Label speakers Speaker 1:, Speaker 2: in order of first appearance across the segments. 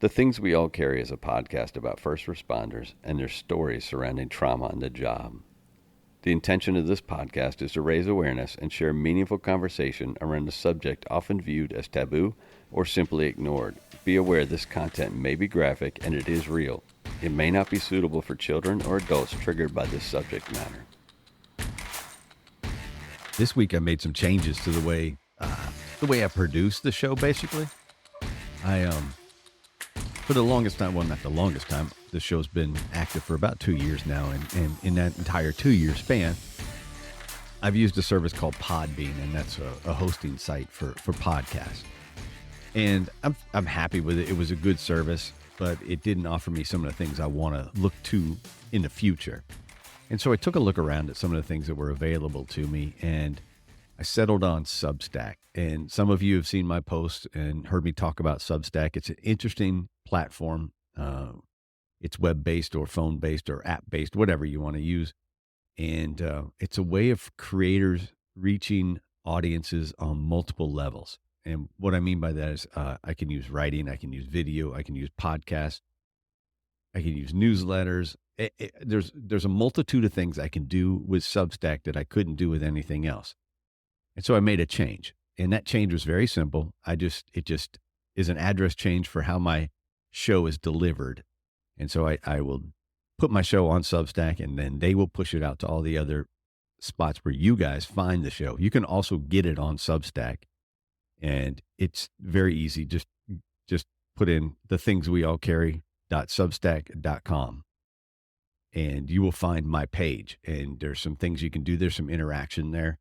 Speaker 1: The Things We All Carry is a podcast about first responders and their stories surrounding trauma on the job. The intention of this podcast is to raise awareness and share meaningful conversation around a subject often viewed as taboo or simply ignored. Be aware this content may be graphic and it is real. It may not be suitable for children or adults triggered by this subject matter.
Speaker 2: This week I made some changes to the way I produce the show. Basically, for the longest time, well, not the longest time, the show's been active for about 2 years now, and in that entire 2-year span, I've used a service called Podbean, and that's a hosting site for podcasts. And I'm happy with it. It was a good service, but it didn't offer me some of the things I want to look to in the future. And so I took a look around at some of the things that were available to me, and I settled on Substack. And some of you have seen my posts and heard me talk about Substack. It's an interesting platform. It's web-based or phone-based or app-based, whatever you want to use. And it's a way of creators reaching audiences on multiple levels. And what I mean by that is I can use writing, I can use video, I can use podcasts, I can use newsletters. There's a multitude of things I can do with Substack that I couldn't do with anything else. And so I made a change, and that change was very simple. It just is an address change for how my show is delivered. And so I will put my show on Substack, and then they will push it out to all the other spots where you guys find the show. You can also get it on Substack, and it's very easy. Just put in thethingsweallcarry.substack.com. And you will find my page, and there's some things you can do. There's some interaction there.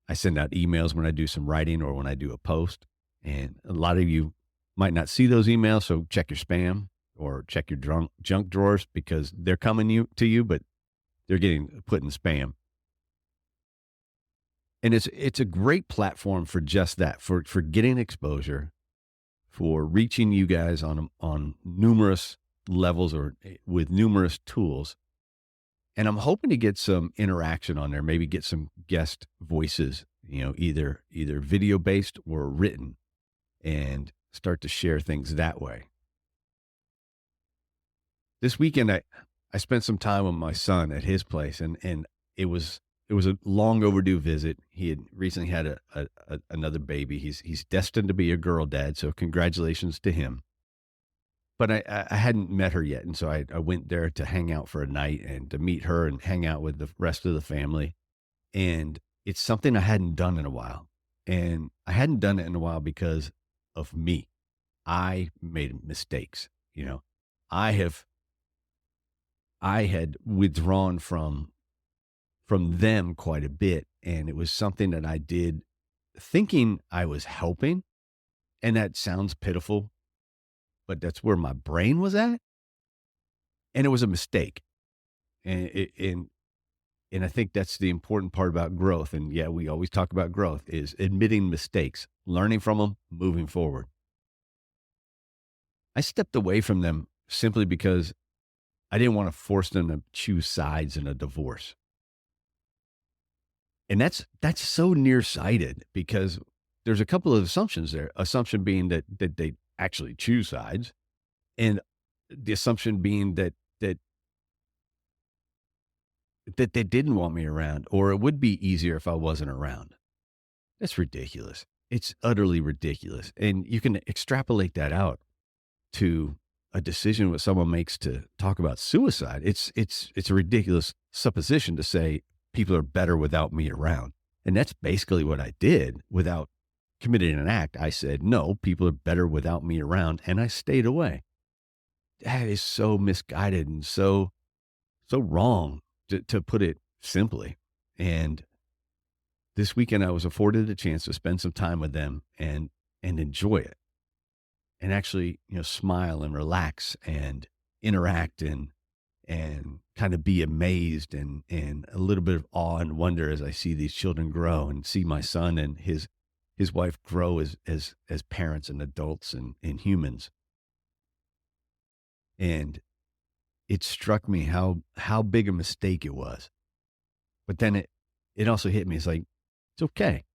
Speaker 2: I send out emails when I do some writing or when I do a post, and a lot of you might not see those emails. So check your spam or check your junk drawers, because they're coming to you, but they're getting put in spam. And it's a great platform for just that, for getting exposure, for reaching you guys on numerous levels or with numerous tools. And I'm hoping to get some interaction on there, maybe get some guest voices, either video based or written, and start to share things that way. This weekend, I spent some time with my son at his place, and it was a long overdue visit. He had recently had another baby. He's destined to be a girl dad. So congratulations to him. But I hadn't met her yet. And so I went there to hang out for a night and to meet her and hang out with the rest of the family. And it's something I hadn't done in a while. And I hadn't done it in a while because of me. I made mistakes. I had withdrawn from them quite a bit. And it was something that I did thinking I was helping. And that sounds pitiful, but that's where my brain was at. And it was a mistake. And I think that's the important part about growth. And yeah, we always talk about growth, is admitting mistakes, learning from them, moving forward. I stepped away from them simply because I didn't want to force them to choose sides in a divorce. And that's so nearsighted, because there's a couple of assumptions there. Assumption being that they actually choose sides, and the assumption being that they didn't want me around, or it would be easier if I wasn't around. That's ridiculous. It's utterly ridiculous. And you can extrapolate that out to a decision what someone makes to talk about suicide. It's a ridiculous supposition to say people are better without me around. And that's basically what I did without committing an act. I said, no, people are better without me around. And I stayed away. That is so misguided and so wrong, to put it simply. And this weekend I was afforded a chance to spend some time with them and enjoy it, and actually, smile and relax and interact and kind of be amazed and a little bit of awe and wonder as I see these children grow and see my son and his wife grow as parents and adults and humans. And it struck me how big a mistake it was. But then it also hit me. It's like, it's okay.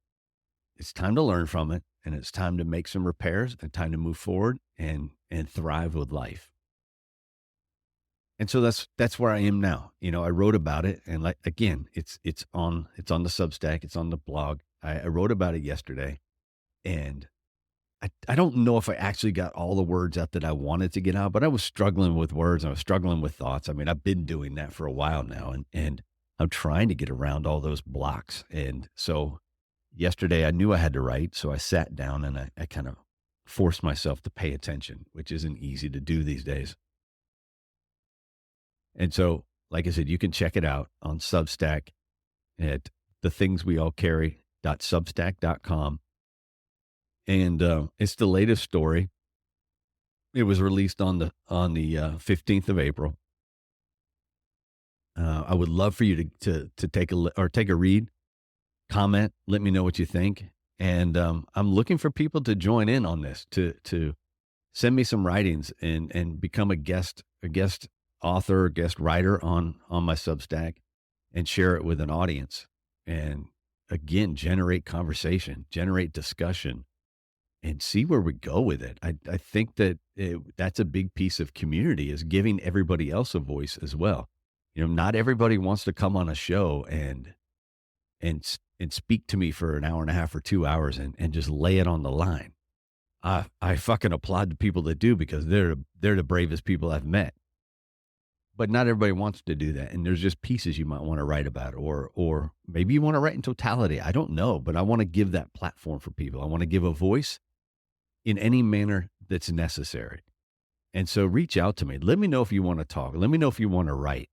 Speaker 2: It's time to learn from it. and it's time to make some repairs and time to move forward and thrive with life. And so that's where I am now. I wrote about it, and like again, it's on the Substack, it's on the blog. I wrote about it yesterday, and I don't know if I actually got all the words out that I wanted to get out, but I was struggling with words. I was struggling with thoughts. I mean, I've been doing that for a while now, and I'm trying to get around all those blocks. And so yesterday I knew I had to write. So I sat down and I kind of forced myself to pay attention, which isn't easy to do these days. And so, like I said, you can check it out on Substack at thethingsweallcarry.substack.com. And it's the latest story. It was released on the 15th of April. I would love for you to take a read, comment, let me know what you think. And I'm looking for people to join in on this, to send me some writings and become a guest author, guest writer on my Substack, and share it with an audience. And again, generate conversation, generate discussion, and see where we go with it. I think that that's a big piece of community, is giving everybody else a voice as well. Not everybody wants to come on a show and speak to me for an hour and a half or 2 hours and just lay it on the line. I fucking applaud the people that do, because they're the bravest people I've met. But not everybody wants to do that. And there's just pieces you might want to write about, or maybe you want to write in totality. I don't know, but I want to give that platform for people. I want to give a voice in any manner that's necessary. And so reach out to me. Let me know if you want to talk. Let me know if you want to write.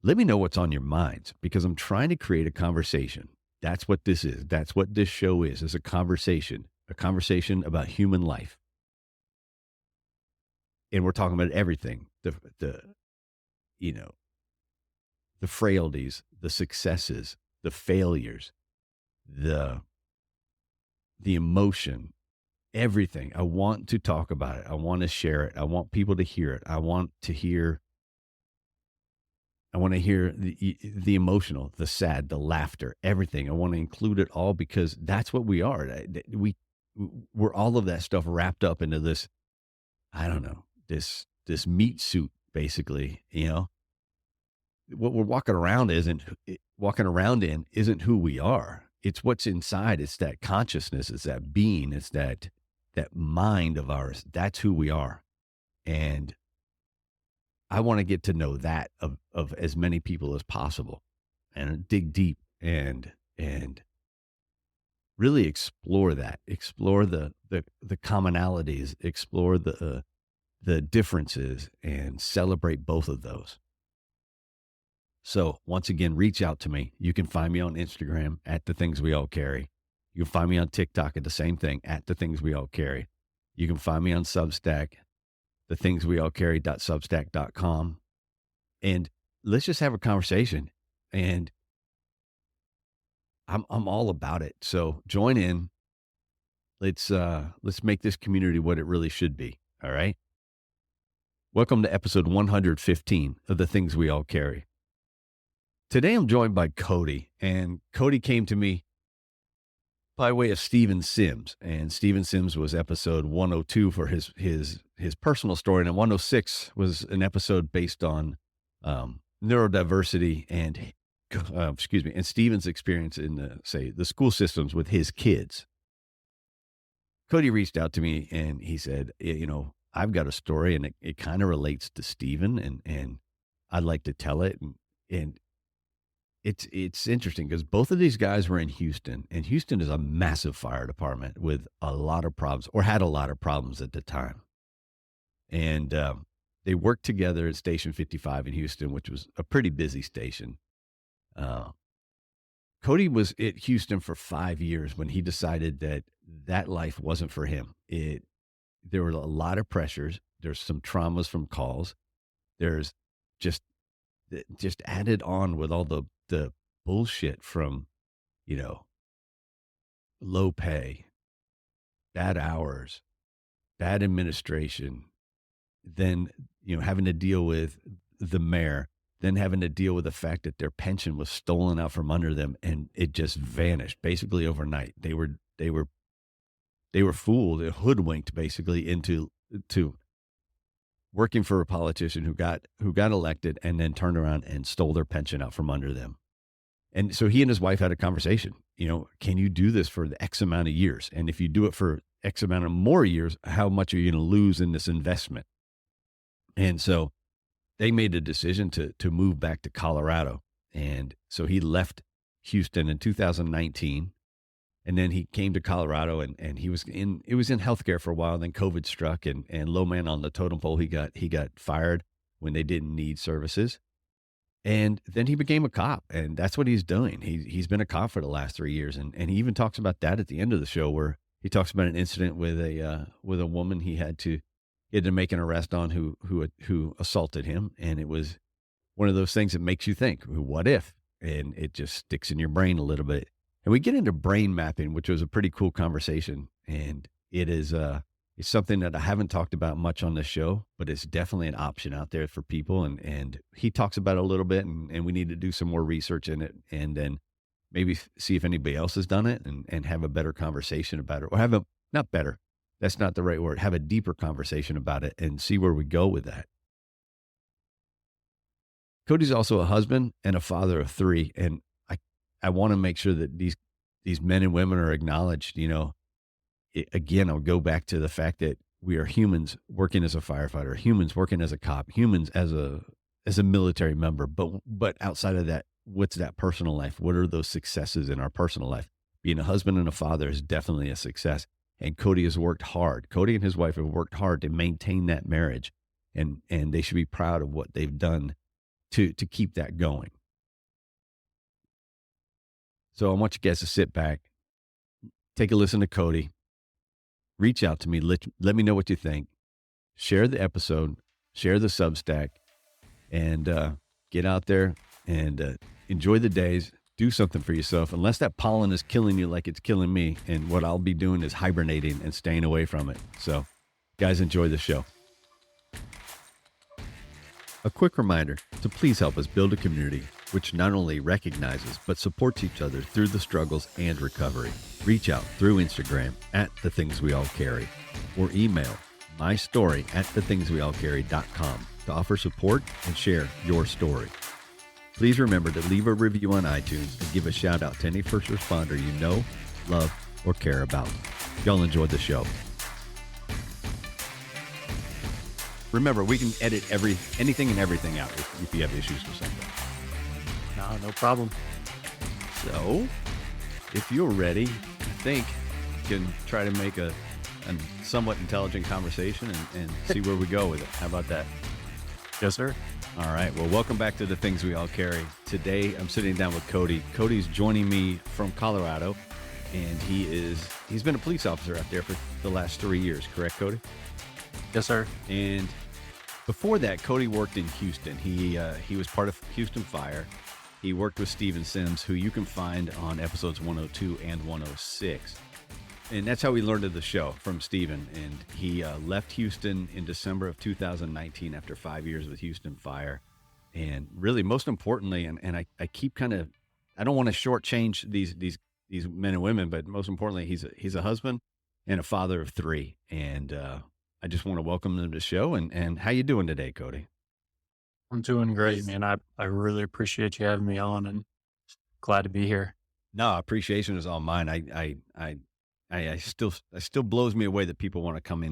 Speaker 2: Let me know what's on your minds, because I'm trying to create a conversation. That's what this is. That's what this show is a conversation about human life. And we're talking about everything, the frailties, the successes, the failures, the emotion, everything. I want to talk about it. I want to share it. I want people to hear it. I want to hear the emotional, the sad, the laughter, everything. I want to include it all, because that's what we are. We're all of that stuff wrapped up into this, I don't know, this meat suit, basically. What we're walking around in isn't who we are. It's what's inside. It's that consciousness. It's that being. It's that mind of ours. That's who we are. And I want to get to know that of as many people as possible, and dig deep and really explore that, explore the commonalities, explore the differences, and celebrate both of those. So once again, reach out to me. You can find me on Instagram at The Things We All Carry. You can find me on TikTok at the same thing, at The Things We All Carry. You can find me on Substack, thethingsweallcarry.substack.com. And let's just have a conversation. And I'm all about it. So join in. Let's make this community what it really should be. All right. Welcome to episode 115 of The Things We All Carry. Today I'm joined by Cody, and Cody came to me by way of Steven Sims, and Steven Sims was episode 102 for his personal story, and 106 was an episode based on neurodiversity and and Steven's experience in the school systems with his kids. Cody reached out to me and he said, I've got a story, and it kind of relates to Steven, and I'd like to tell it, and it's interesting because both of these guys were in Houston, and Houston is a massive fire department with a lot of problems, or had a lot of problems at the time. And they worked together at Station 55 in Houston, which was a pretty busy station. Cody was at Houston for 5 years when he decided that life wasn't for him. There were a lot of pressures. There's some traumas from calls. There's just added on with all the bullshit from, low pay, bad hours, bad administration, then, having to deal with the mayor, then having to deal with the fact that their pension was stolen out from under them, and it just vanished basically overnight. They were they were fooled, hoodwinked basically into working for a politician who got elected and then turned around and stole their pension out from under them. And so he and his wife had a conversation, can you do this for the X amount of years? And if you do it for X amount of more years, how much are you going to lose in this investment? And so they made a decision to move back to Colorado. And so he left Houston in 2019. And then he came to Colorado, and it was in healthcare for a while. Then COVID struck, and low man on the totem pole, he got fired when they didn't need services. And then he became a cop, and that's what he's doing. He's been a cop for the last 3 years. And he even talks about that at the end of the show, where he talks about an incident with a woman he had to make an arrest on who assaulted him. And it was one of those things that makes you think, what if? And it just sticks in your brain a little bit. And we get into brain mapping, which was a pretty cool conversation. And it's something that I haven't talked about much on this show, but it's definitely an option out there for people. And he talks about it a little bit, and we need to do some more research in it, and then maybe see if anybody else has done it, and have a better conversation about it, or not better. That's not the right word. Have a deeper conversation about it and see where we go with that. Cody's also a husband and a father of 3. And I want to make sure that these men and women are acknowledged. Again, I'll go back to the fact that we are humans working as a firefighter, humans working as a cop, humans as a military member. But outside of that, what's that personal life? What are those successes in our personal life? Being a husband and a father is definitely a success. And Cody has worked hard. Cody and his wife have worked hard to maintain that marriage, and they should be proud of what they've done to keep that going. So I want you guys to sit back, take a listen to Cody, reach out to me, let me know what you think, share the episode, share the Substack, and get out there and enjoy the days. Do something for yourself, unless that pollen is killing you like it's killing me. And what I'll be doing is hibernating and staying away from it. So, guys, enjoy the show. A quick reminder to please help us build a community which not only recognizes but supports each other through the struggles and recovery. Reach out through Instagram at The Things We All Carry, or email mystory@thethingsweallcarry.com to offer support and share your story. Please remember to leave a review on iTunes and give a shout out to any first responder you know, love, or care about. Y'all enjoyed the show. Remember, we can edit anything and everything out if you have issues with something.
Speaker 3: No problem.
Speaker 2: So, if you're ready, I think you can try to make a somewhat intelligent conversation and see where we go with it. How about that?
Speaker 3: Yes, sir.
Speaker 2: All right. Well, welcome back to The Things We All Carry. Today, I'm sitting down with Cody. Cody's joining me from Colorado, and he's been a police officer out there for the last 3 years. Correct, Cody?
Speaker 3: Yes, sir.
Speaker 2: And before that, Cody worked in Houston. He was part of Houston Fire. He worked with Steven Sims, who you can find on episodes 102 and 106. And that's how we learned of the show, from Steven. And he left Houston in December of 2019 after 5 years with Houston Fire. And really, most importantly, and I keep I don't want to shortchange these men and women, but most importantly, he's a husband and a father of 3. And I just want to welcome them to the show. And how you doing today, Cody?
Speaker 3: I'm doing great, man. I really appreciate you having me on, and glad to be here.
Speaker 2: No, appreciation is all mine. I still blows me away that people want to come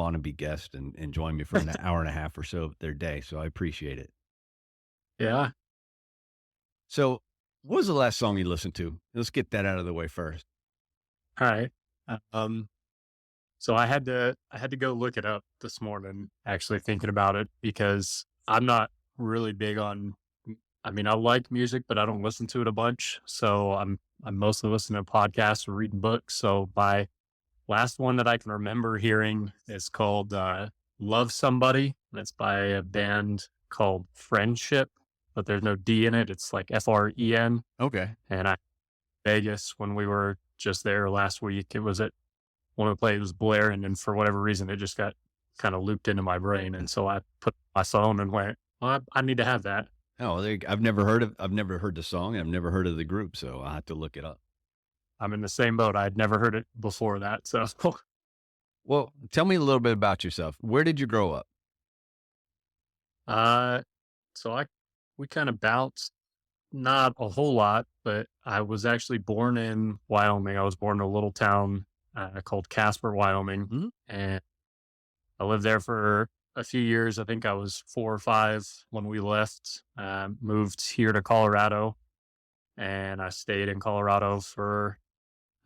Speaker 2: on and be guests and join me for an hour and a half or so of their day. So I appreciate it.
Speaker 3: Yeah.
Speaker 2: So what was the last song you listened to? Let's get that out of the way first.
Speaker 3: All right. So I had to go look it up this morning, actually thinking about it, because I'm not really big on, I like music, but I don't listen to it a bunch. So I'm mostly listening to podcasts or reading books. So my last one that I can remember hearing is called Love Somebody. It's by a band called Friendship, but there's no D in it. It's like FREN.
Speaker 2: Okay.
Speaker 3: And Vegas, when we were just there last week, it was at one of the plays was blaring, and for whatever reason, it just got kind of looped into my brain. And so I put my phone and went, well, I need to have that.
Speaker 2: Oh, I've never heard the song. I've never heard of the group, so I'll have to look it up.
Speaker 3: I'm in the same boat. I'd never heard it before that. So,
Speaker 2: Well, tell me a little bit about yourself. Where did you grow up?
Speaker 3: uh, so we kind of bounced, not a whole lot, but I was actually born in Wyoming. I was born in a little town called Casper, Wyoming,
Speaker 2: Mhm.
Speaker 3: and I lived there for a few years. I think I was 4 or 5 when we left. Moved here to Colorado, and I stayed in Colorado for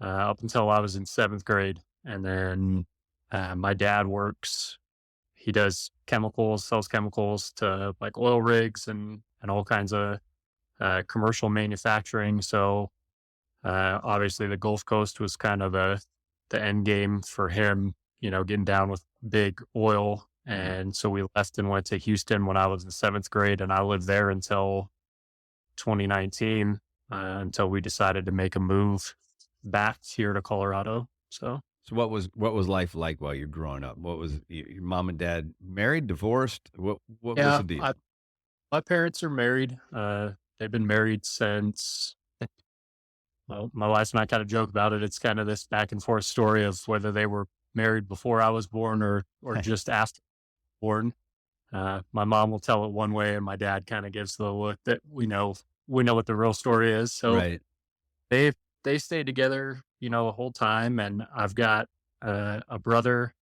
Speaker 3: up until I was in 7th grade. And then my dad works. He does chemicals, sells chemicals to like oil rigs and all kinds of commercial manufacturing. So obviously, the Gulf Coast was kind of the end game for him. Getting down with big oil.
Speaker 2: Mhm.
Speaker 3: And so we left and went to Houston when I was in 7th grade, and I lived there until 2019, until we decided to make a move back here to Colorado. So
Speaker 2: So what was life like while you're growing up? What was your mom and dad married, divorced? What was
Speaker 3: yeah,
Speaker 2: the deal?
Speaker 3: my parents are married. They've been married since. Well, my wife and I kind of joke about it. It's kind of this back and forth story of whether they were married before I was born or just after born. My mom will tell it one way, and my dad kind of gives the look that we know what the real story is. So
Speaker 2: Right.
Speaker 3: they they stayed together, the whole time, and I've got a brother,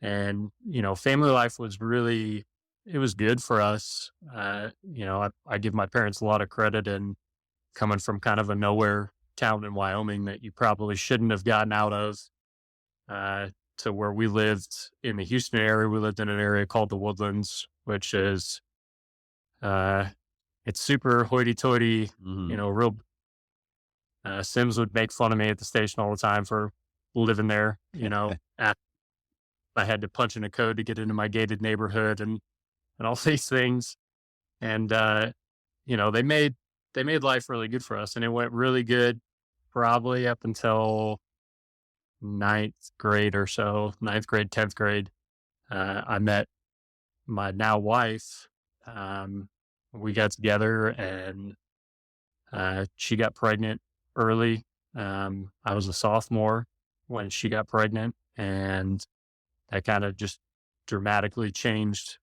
Speaker 3: and family life was really it was good for us. I give my parents a lot of credit in coming from kind of a nowhere town in Wyoming that you probably shouldn't have gotten out of. Uh, to where we lived in the Houston area. We lived in an area called the Woodlands, which is uh, it's super hoity-toity.
Speaker 2: Mhm.
Speaker 3: Real. Sims would make fun of me at the station all the time for living there. I had to punch in a code to get into my gated neighborhood and all these things. And they made life really good for us, and it went really good probably up until 9th grade or so, 9th grade, 10th grade. I met my now wife. Um, we got together, and she got pregnant early. I was a sophomore when she got pregnant, and that kind of just dramatically changed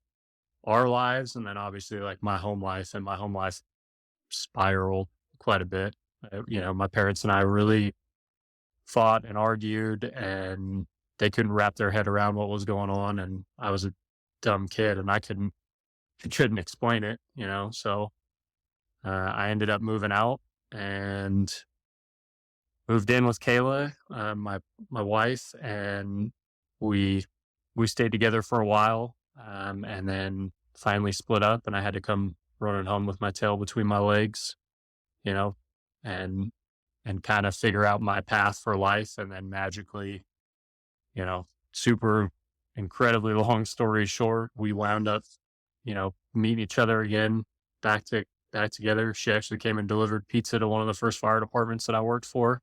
Speaker 3: our lives. And then obviously, like my home life spiraled quite a bit. My parents and I really fought and argued, and they couldn't wrap their head around what was going on. And I was a dumb kid, and I couldn't explain it. So I ended up moving out and moved in with Kayla, my wife, and we we stayed together for a while, and then finally split up, and I had to come running home with my tail between my legs, you know, and kind of figure out my path for life, and then magically, super incredibly long story short, we wound up, meeting each other again, back together. She actually came and delivered pizza to one of the first fire departments that I worked for,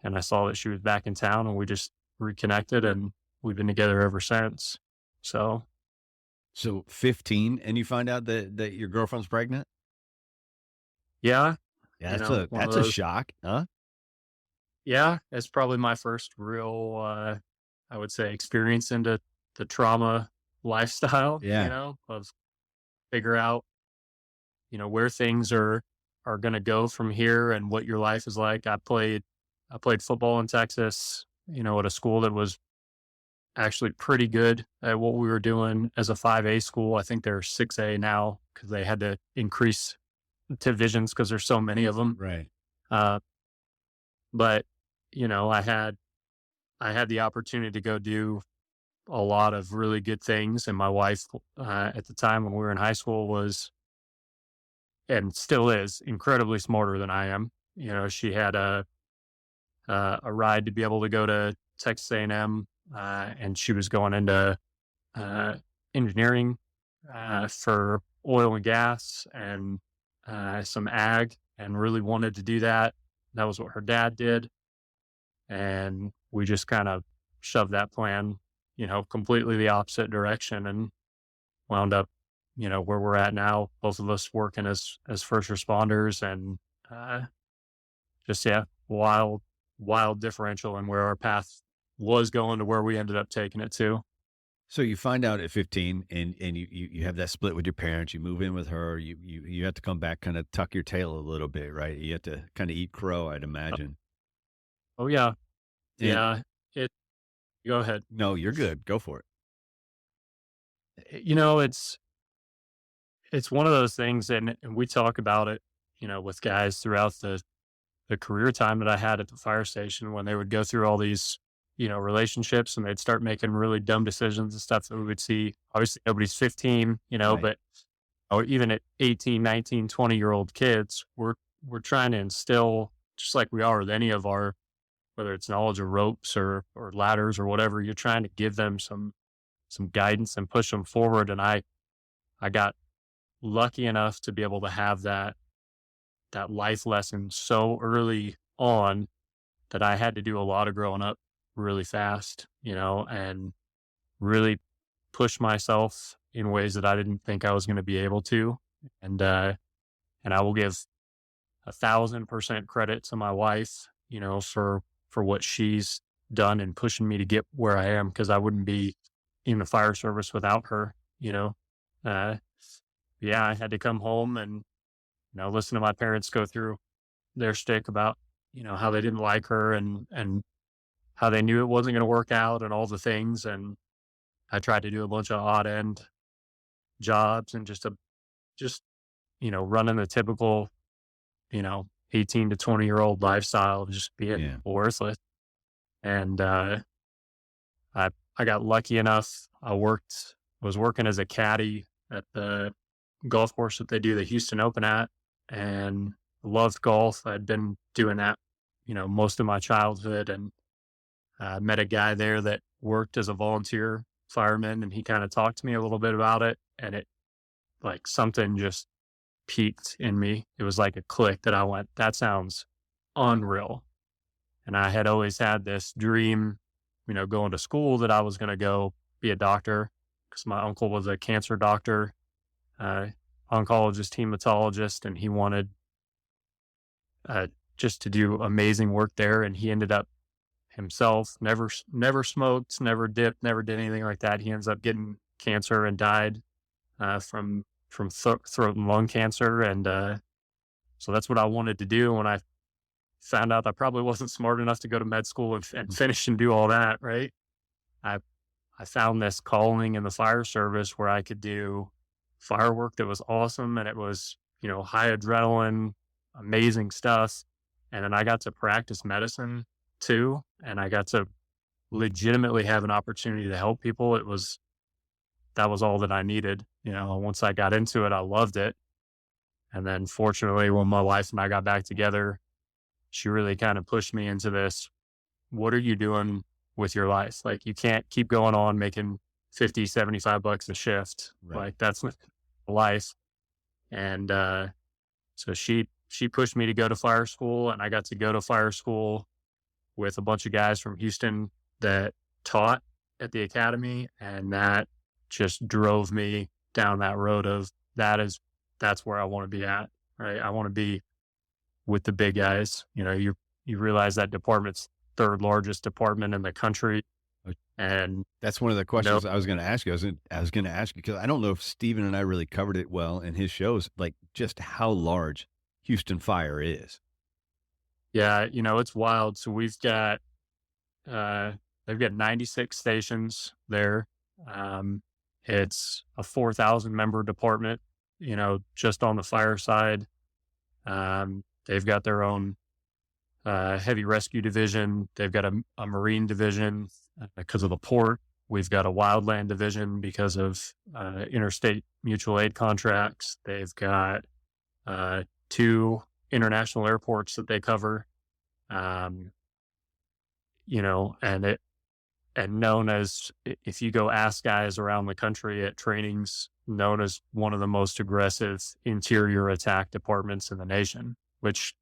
Speaker 3: and I saw that she was back in town, and we just reconnected, and we've been together ever since. So
Speaker 2: So 15 and you find out that your girlfriend's pregnant?
Speaker 3: yeah,
Speaker 2: Yeah, that's a
Speaker 3: one of
Speaker 2: that's a
Speaker 3: those.
Speaker 2: shock, huh?
Speaker 3: Yeah, it's probably my first real, I would say, experience into the trauma lifestyle.
Speaker 2: Yeah.
Speaker 3: Of figure out, where things are going to go from here and what your life is like. I played football in Texas, at a school that was actually pretty good at what we were doing as a 5A school. I think they're 6A now because they had to increase divisions because there's so many of them.
Speaker 2: Right.
Speaker 3: Uh, but I had the opportunity to go do a lot of really good things, and my wife at the time when we were in high school was and still is incredibly smarter than I am. She had a ride to be able to go to Texas A&M, and she was going into uh, engineering for oil and gas and some ag, and really wanted to do that. That was what her dad did, and we just kind of shoved that plan, completely the opposite direction, and wound up, where we're at now. Both of us working as first responders, and uh, just yeah, wild. wild differential in where our path was going to where we ended up taking it to.
Speaker 2: So you find out at 15 and you have that split with your parents, you move in with her, you have to come back, kind of tuck your tail a little bit, right? You have to kind of eat crow, I'd imagine.
Speaker 3: Oh yeah.
Speaker 2: And
Speaker 3: Yeah. It, go ahead.
Speaker 2: no, you're good. Go for it.
Speaker 3: You know, it's one of those things, and we talk about it, with guys throughout the career time that I had at the fire station when they would go through all these, relationships and they'd start making really dumb decisions and stuff that we would see. Obviously, nobody's 15,
Speaker 2: Right.
Speaker 3: but or even at 18, 19, 20-year-old kids, we're trying to instill, just like we are with any of our, whether it's knowledge of ropes or ladders or whatever, you're trying to give them some guidance and push them forward. And I got lucky enough to be able to have that life lesson so early on that I had to do a lot of growing up really fast, and really push myself in ways that I didn't think I was going to be able to. And I will give 1,000% credit to my wife, for what she's done in pushing me to get where I am, because I wouldn't be in the fire service without her. Uh, yeah, I had to come home and, listen to my parents go through their shtick about, how they didn't like her and how they knew it wasn't going to work out and all the things. And I tried to do a bunch of odd end jobs and just, running the typical, 18 to 20-year-old lifestyle of just being
Speaker 2: Yeah.
Speaker 3: worthless. And, I got lucky enough. Was working as a caddy at the golf course that they do the Houston Open at, and loved golf. I'd been doing that, most of my childhood, and met a guy there that worked as a volunteer fireman, and he kind of talked to me a little bit about it, and it, like, something just peaked in me. It was like a click that I went, that sounds unreal. And I had always had this dream, going to school, that I was going to go be a doctor, because my uncle was a cancer doctor, oncologist, hematologist, and he wanted just to do amazing work there. And he ended up himself never smoked, never dipped, never did anything like that. He ends up getting cancer and died from throat and lung cancer. And so that's what I wanted to do. When I found out I probably wasn't smart enough to go to med school and finish and do all that, right? I found this calling in the fire service where I could do firework that was awesome, and it was, high adrenaline, amazing stuff. And then I got to practice medicine too, and I got to legitimately have an opportunity to help people. That was all that I needed. Once I got into it, I loved it. And then fortunately, when my wife and I got back together, she really kind of pushed me into this. What are you doing with your life? Like, you can't keep going on making 50, $75 a shift.
Speaker 2: Right.
Speaker 3: Like, that's not life. And so she pushed me to go to fire school, and I got to go to fire school with a bunch of guys from Houston that taught at the academy. And that just drove me down that road of that's where I want to be at, right? I want to be with the big guys. You realize that department's third largest department in the country. And
Speaker 2: that's one of the questions I was going to ask you. I was going to ask you, because I don't know if Steven and I really covered it well in his shows, like just how large Houston Fire is.
Speaker 3: Yeah, it's wild. So we've got, they've got 96 stations there. It's a 4,000 member department, just on the fire side. They've got their own heavy rescue division. They've got a marine division because of the port. We've got a wildland division because of interstate mutual aid contracts. They've got 2 international airports that they cover, and known as, if you go ask guys around the country at trainings, known as one of the most aggressive interior attack departments in the nation, which,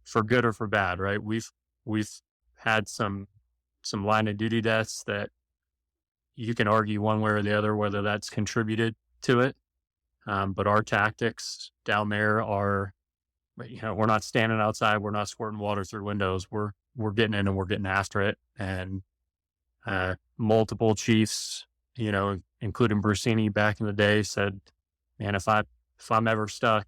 Speaker 3: for good or for bad, right? We've had some line of duty deaths that you can argue one way or the other whether that's contributed to it. But our tactics down there are, we're not standing outside. We're not squirting water through windows. We're we're getting in and we're getting after it. And multiple chiefs, including Brusini back in the day, said, "Man, if I'm ever stuck,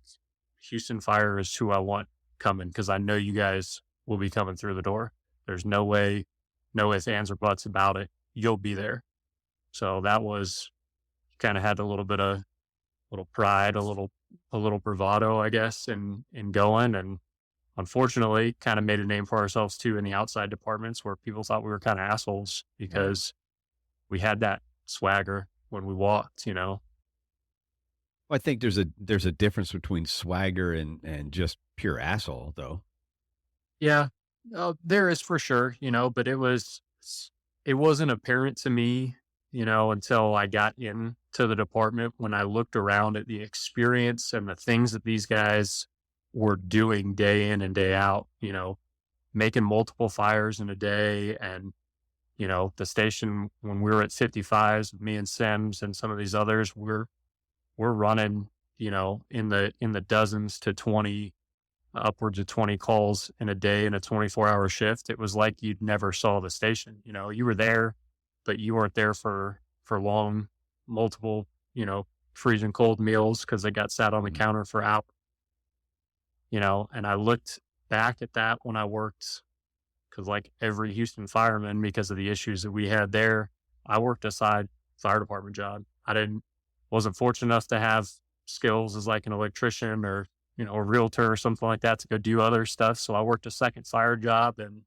Speaker 3: Houston Fire is who I want coming because I know you guys will be coming through the door. There's no way, no ifs, ands, or buts about it. You'll be there." So that was kind of had a little bit of little pride, a little bravado, I guess, in going. And unfortunately kind of made a name for ourselves too in the outside departments where people thought we were kind of assholes because we had that swagger when we walked.
Speaker 2: Well, I think there's a difference between swagger and just pure asshole, though.
Speaker 3: Yeah, there is for sure, but it wasn't apparent to me, until I got into the department when I looked around at the experience and the things that these guys were doing day in and day out, making multiple fires in a day. And, the station, when we were at 55s, me and Sims and some of these others, we're running, in the dozens to 20, upwards of 20 calls in a day in a 24-hour shift. It was like you'd never saw the station. You were there, but you weren't there for long, multiple, freezing cold meals because they got sat on the counter for hours. And I looked back at that when I worked, because like every Houston fireman, because of the issues that we had there, I worked a side fire department job. Wasn't fortunate enough to have skills as like an electrician or, a realtor or something like that to go do other stuff. So I worked a second fire job and,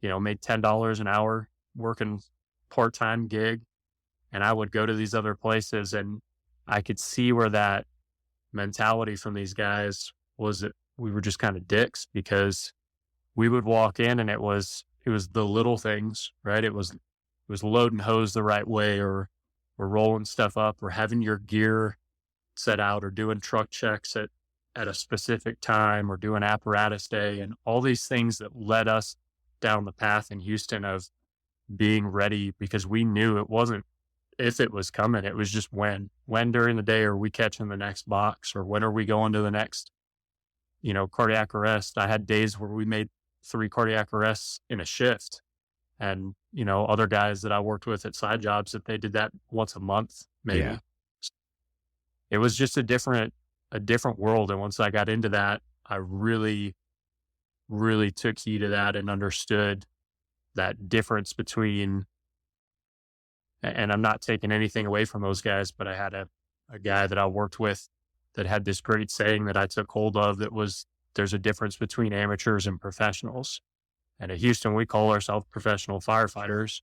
Speaker 3: made $10 an hour working part-time gig. And I would go to these other places and I could see where that mentality from these guys was that we were just kind of dicks because we would walk in and it was the little things, right? It was loading hose the right way or rolling stuff up or having your gear set out or doing truck checks at a specific time or doing apparatus day and all these things that led us down the path in Houston of being ready because we knew it wasn't if it was coming, it was just when during the day are we catching the next box or when are we going to the next, cardiac arrest. I had days where we made 3 cardiac arrests in a shift and, other guys that I worked with at side jobs that they did that once a month, maybe.
Speaker 2: Yeah.
Speaker 3: It was just a different world. And once I got into that, I really, really took heed of that and understood that difference between, and I'm not taking anything away from those guys, but I had a guy that I worked with that had this great saying that I took hold of that was, there's a difference between amateurs and professionals. And at Houston, we call ourselves professional firefighters.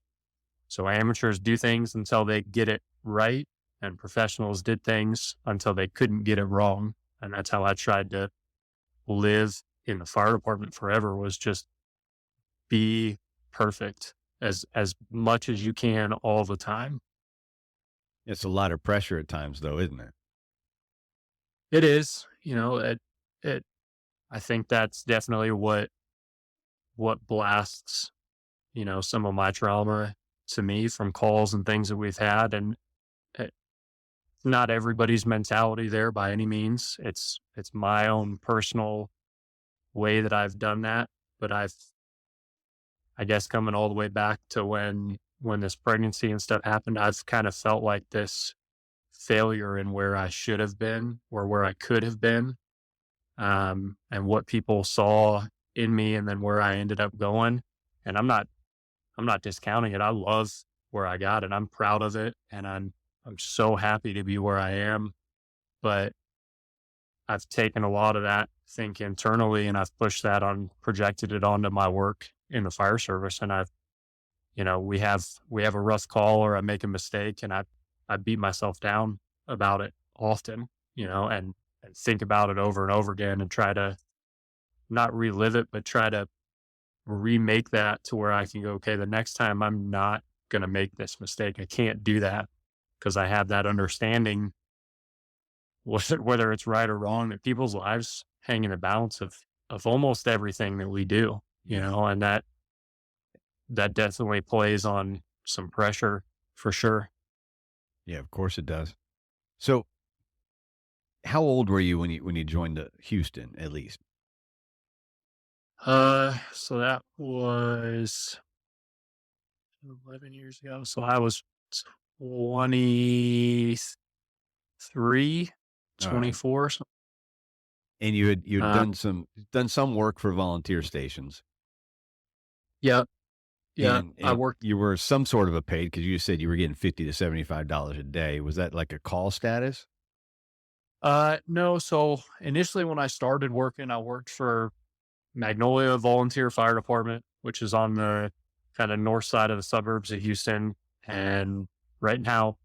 Speaker 3: So amateurs do things until they get it right, and professionals did things until they couldn't get it wrong. And that's how I tried to live in the fire department forever, was just be perfect as much as you can all the time.
Speaker 2: It's a lot of pressure at times, though, isn't it?
Speaker 3: It is, I think that's definitely what blasts, some of my trauma to me from calls and things that we've had. And not everybody's mentality there by any means. It's my own personal way that I've done that. But I guess coming all the way back to when this pregnancy and stuff happened, I've kind of felt like this failure in where I should have been or where I could have been. And what people saw in me and then where I ended up going. And I'm not discounting it. I love where I got it. I'm proud of it. And I'm so happy to be where I am. But I've taken a lot of that think internally and I've pushed that projected it onto my work in the fire service. And we have a rough call or I make a mistake and I beat myself down about it often, and think about it over and over again and try to not relive it, but try to remake that to where I can go, okay, the next time I'm not going to make this mistake. I can't do that because I have that understanding, whether it's right or wrong, that people's lives hang in the balance of almost everything that we do, and that definitely plays on some pressure for sure.
Speaker 2: Yeah, of course it does. So how old were you when you joined Houston, at least?
Speaker 3: So that was 11 years ago. So I was 23,
Speaker 2: All right.
Speaker 3: 24.
Speaker 2: And you had
Speaker 3: Uh,
Speaker 2: done some work for volunteer stations,
Speaker 3: yeah, yeah.
Speaker 2: and
Speaker 3: I
Speaker 2: and
Speaker 3: worked.
Speaker 2: you were some sort of a paid because you said you were getting $50 to $75 a day. Was that like a call status?
Speaker 3: No. So initially, when I started working, I worked for Magnolia Volunteer Fire Department, which is on the kind of north side of the suburbs of Houston. And right now,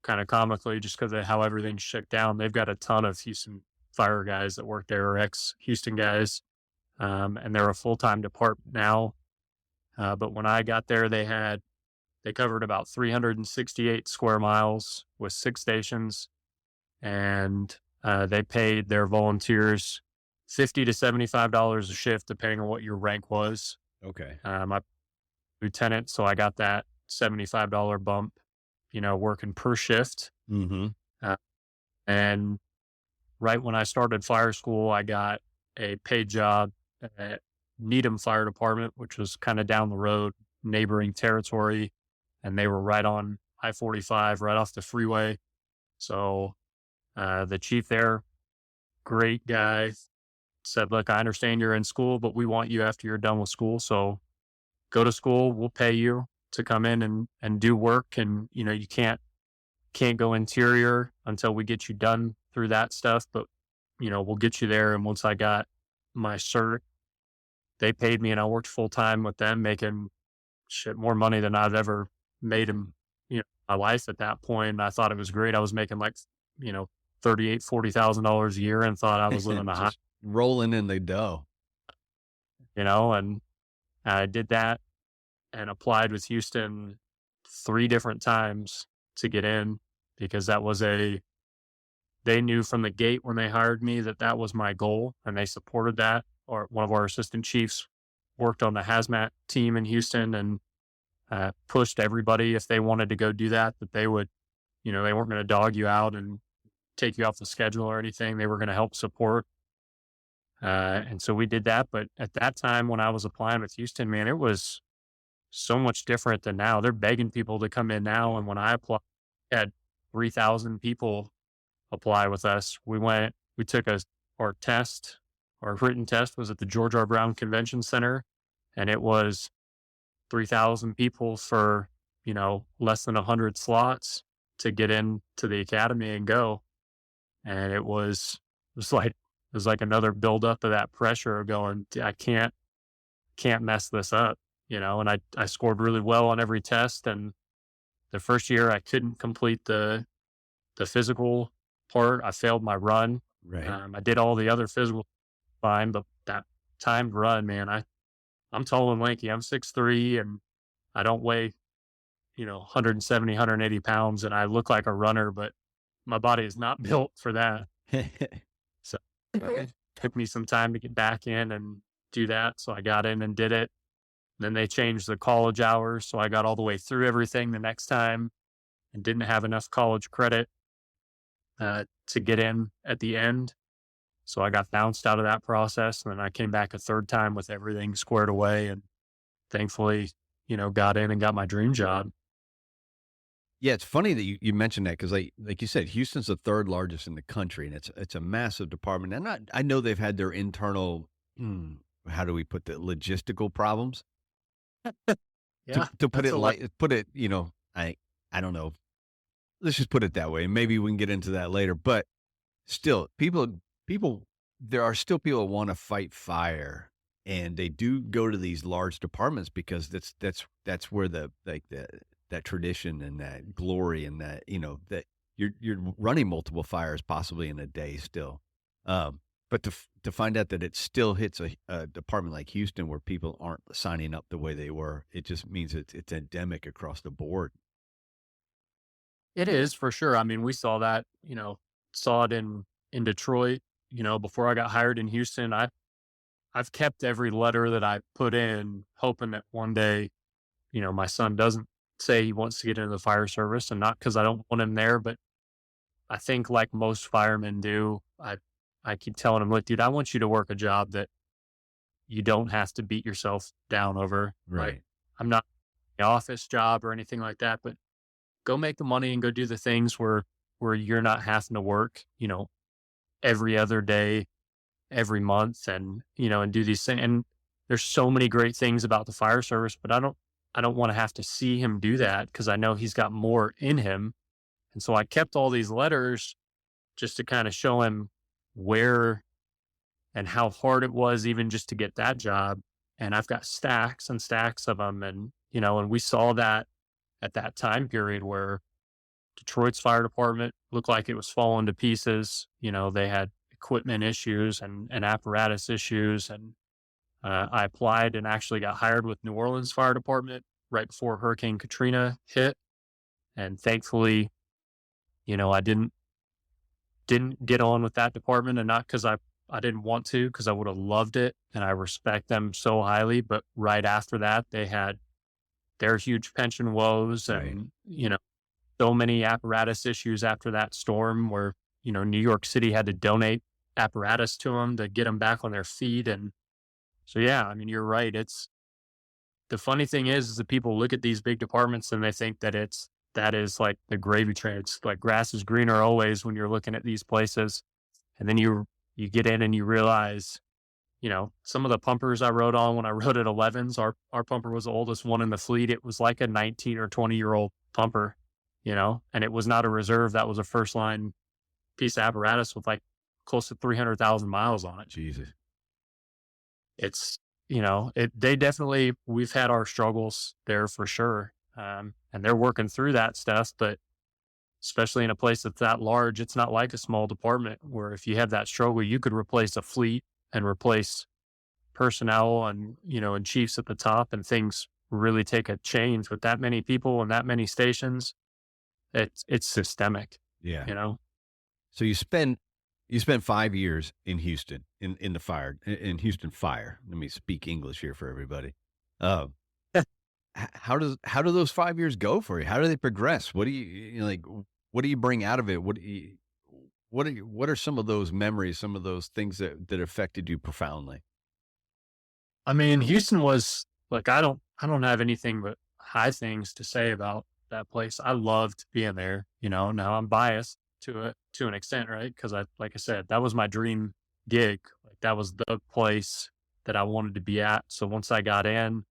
Speaker 3: kind of comically, just because of how everything's shut down, they've got a ton of Houston fire guys that work there, or ex Houston guys, and they're a full time department now. But when I got there, they covered about 368 square miles with 6 stations, and they paid their volunteers $50 to $75 a shift, depending on what your rank was.
Speaker 2: Okay.
Speaker 3: I'm lieutenant, so I got that $75 bump, working per shift.
Speaker 2: Mm-hmm.
Speaker 3: Uh, and right when I started fire school, I got a paid job at Needham Fire Department, which was kind of down the road, neighboring territory, and they were right on I-45, right off the freeway. So the chief there, great guy, said, "Look, I understand you're in school, but we want you after you're done with school. So go to school. We'll pay you to come in and do work. And you can't go interior until we get you done through that stuff. But we'll get you there." And once I got my cert, they paid me, and I worked full time with them, making shit more money than I've ever made in my life at that point. And I thought it was great. I was making like you know $38,000-$40,000 a year, and thought I was living a high,
Speaker 2: Just rolling in the dough.
Speaker 3: and I did that and applied with Houston 3 different times to get in, because they knew from the gate when they hired me that that was my goal, and they supported that. Or one of our assistant chiefs worked on the hazmat team in Houston, and pushed everybody, if they wanted to go do that they would, they weren't going to dog you out and take you off the schedule or anything. They were going to help support. And so we did that. But at that time, when I was applying with Houston, man, it was so much different than now. They're begging people to come in now. And when I applied, I had 3,000 people apply with us. We took our test, our written test was at the George R. Brown Convention Center, and it was 3,000 people for, less than 100 slots to get into the academy and go. And it was like another buildup of that pressure of going, I can't mess this up, and I scored really well on every test. And the first year I couldn't complete the physical part. I failed my run.
Speaker 2: Right.
Speaker 3: I did all the other physical fine, but that timed run, man, I'm tall and lanky. I'm 6'3", and I don't weigh, 170, 180 pounds, and I look like a runner, but my body is not built for that. So it took me some time to get back in and do that. So I got in and did it. Then they changed the college hours, so I got all the way through everything the next time and didn't have enough college credit to get in at the end. So I got bounced out of that process, and then I came back a third time with everything squared away, and thankfully, got in and got my dream job.
Speaker 2: Yeah, it's funny that you mentioned that because, like you said, Houston's the third largest in the country, and it's a massive department. And I know they've had their internal, how do we put the logistical problems?
Speaker 3: Yeah,
Speaker 2: To put
Speaker 3: that's
Speaker 2: it
Speaker 3: a lot.
Speaker 2: I don't know. Let's just put it that way. And maybe we can get into that later. But still, people, there are still people that want to fight fire, and they do go to these large departments because that's where that tradition and that glory and that that you're running multiple fires possibly in a day still. But to find out that it still hits a department like Houston where people aren't signing up the way they were, it just means it's endemic across the board.
Speaker 3: It is for sure. I mean, we saw that, saw it in Detroit, before I got hired in Houston. I've kept every letter that I put in, hoping that one day, my son doesn't say he wants to get into the fire service, and not because I don't want him there, but I think like most firemen do, I keep telling him, look, dude, I want you to work a job that you don't have to beat yourself down over. Like,
Speaker 2: Right.
Speaker 3: I'm not an office job or anything like that, but go make the money and go do the things where you're not having to work, every other day, every month, and and do these things. And there's so many great things about the fire service, but I don't want to have to see him do that because I know he's got more in him. And so I kept all these letters just to kind of show him where and how hard it was even just to get that job. And I've got stacks and stacks of them. And, and we saw that at that time period where Detroit's fire department looked like it was falling to pieces. They had equipment issues and apparatus issues. And I applied and actually got hired with New Orleans Fire Department right before Hurricane Katrina hit. And thankfully, I didn't get on with that department, and not because I didn't want to, because I would have loved it and I respect them so highly. But right after that, they had their huge pension woes
Speaker 2: Right.
Speaker 3: and, so many apparatus issues after that storm where, New York City had to donate apparatus to them to get them back on their feet. And so, yeah, I mean, you're right. The funny thing is that people look at these big departments and they think that is like the gravy train. It's like grass is greener always when you're looking at these places. And then you get in and you realize, some of the pumpers I rode on when I rode at 11s, our pumper was the oldest one in the fleet. It was like a 19 or 20-year-old pumper, and it was not a reserve. That was a first line piece of apparatus with like close to 300,000 miles on it.
Speaker 2: Jesus.
Speaker 3: It's, we've had our struggles there for sure. And they're working through that stuff, but especially in a place that's that large, it's not like a small department where if you have that struggle, you could replace a fleet and replace personnel and, and chiefs at the top, and things really take a change with that many people and that many stations. It's systemic,
Speaker 2: Yeah. So you spent 5 years in Houston in the fire, in Houston Fire. Let me speak English here for everybody. Uh, how do those 5 years go for you? How do they progress? What do you like? What do you bring out of it? What are some of those memories? Some of those things that affected you profoundly?
Speaker 3: I mean, Houston was like, I don't have anything but high things to say about that place. I loved being there. Now I'm biased to an extent, right? Because like I said, that was my dream gig. Like that was the place that I wanted to be at. So once I got in,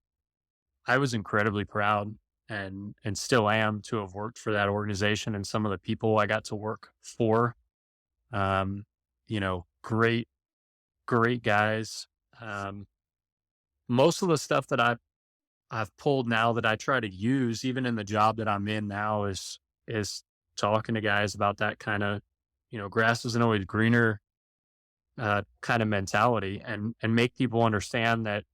Speaker 3: I was incredibly proud and still am to have worked for that organization and some of the people I got to work for. Great, great guys. Most of the stuff that I've pulled now that I try to use, even in the job that I'm in now, is talking to guys about that kind of, grass isn't always greener, kind of mentality, and make people understand that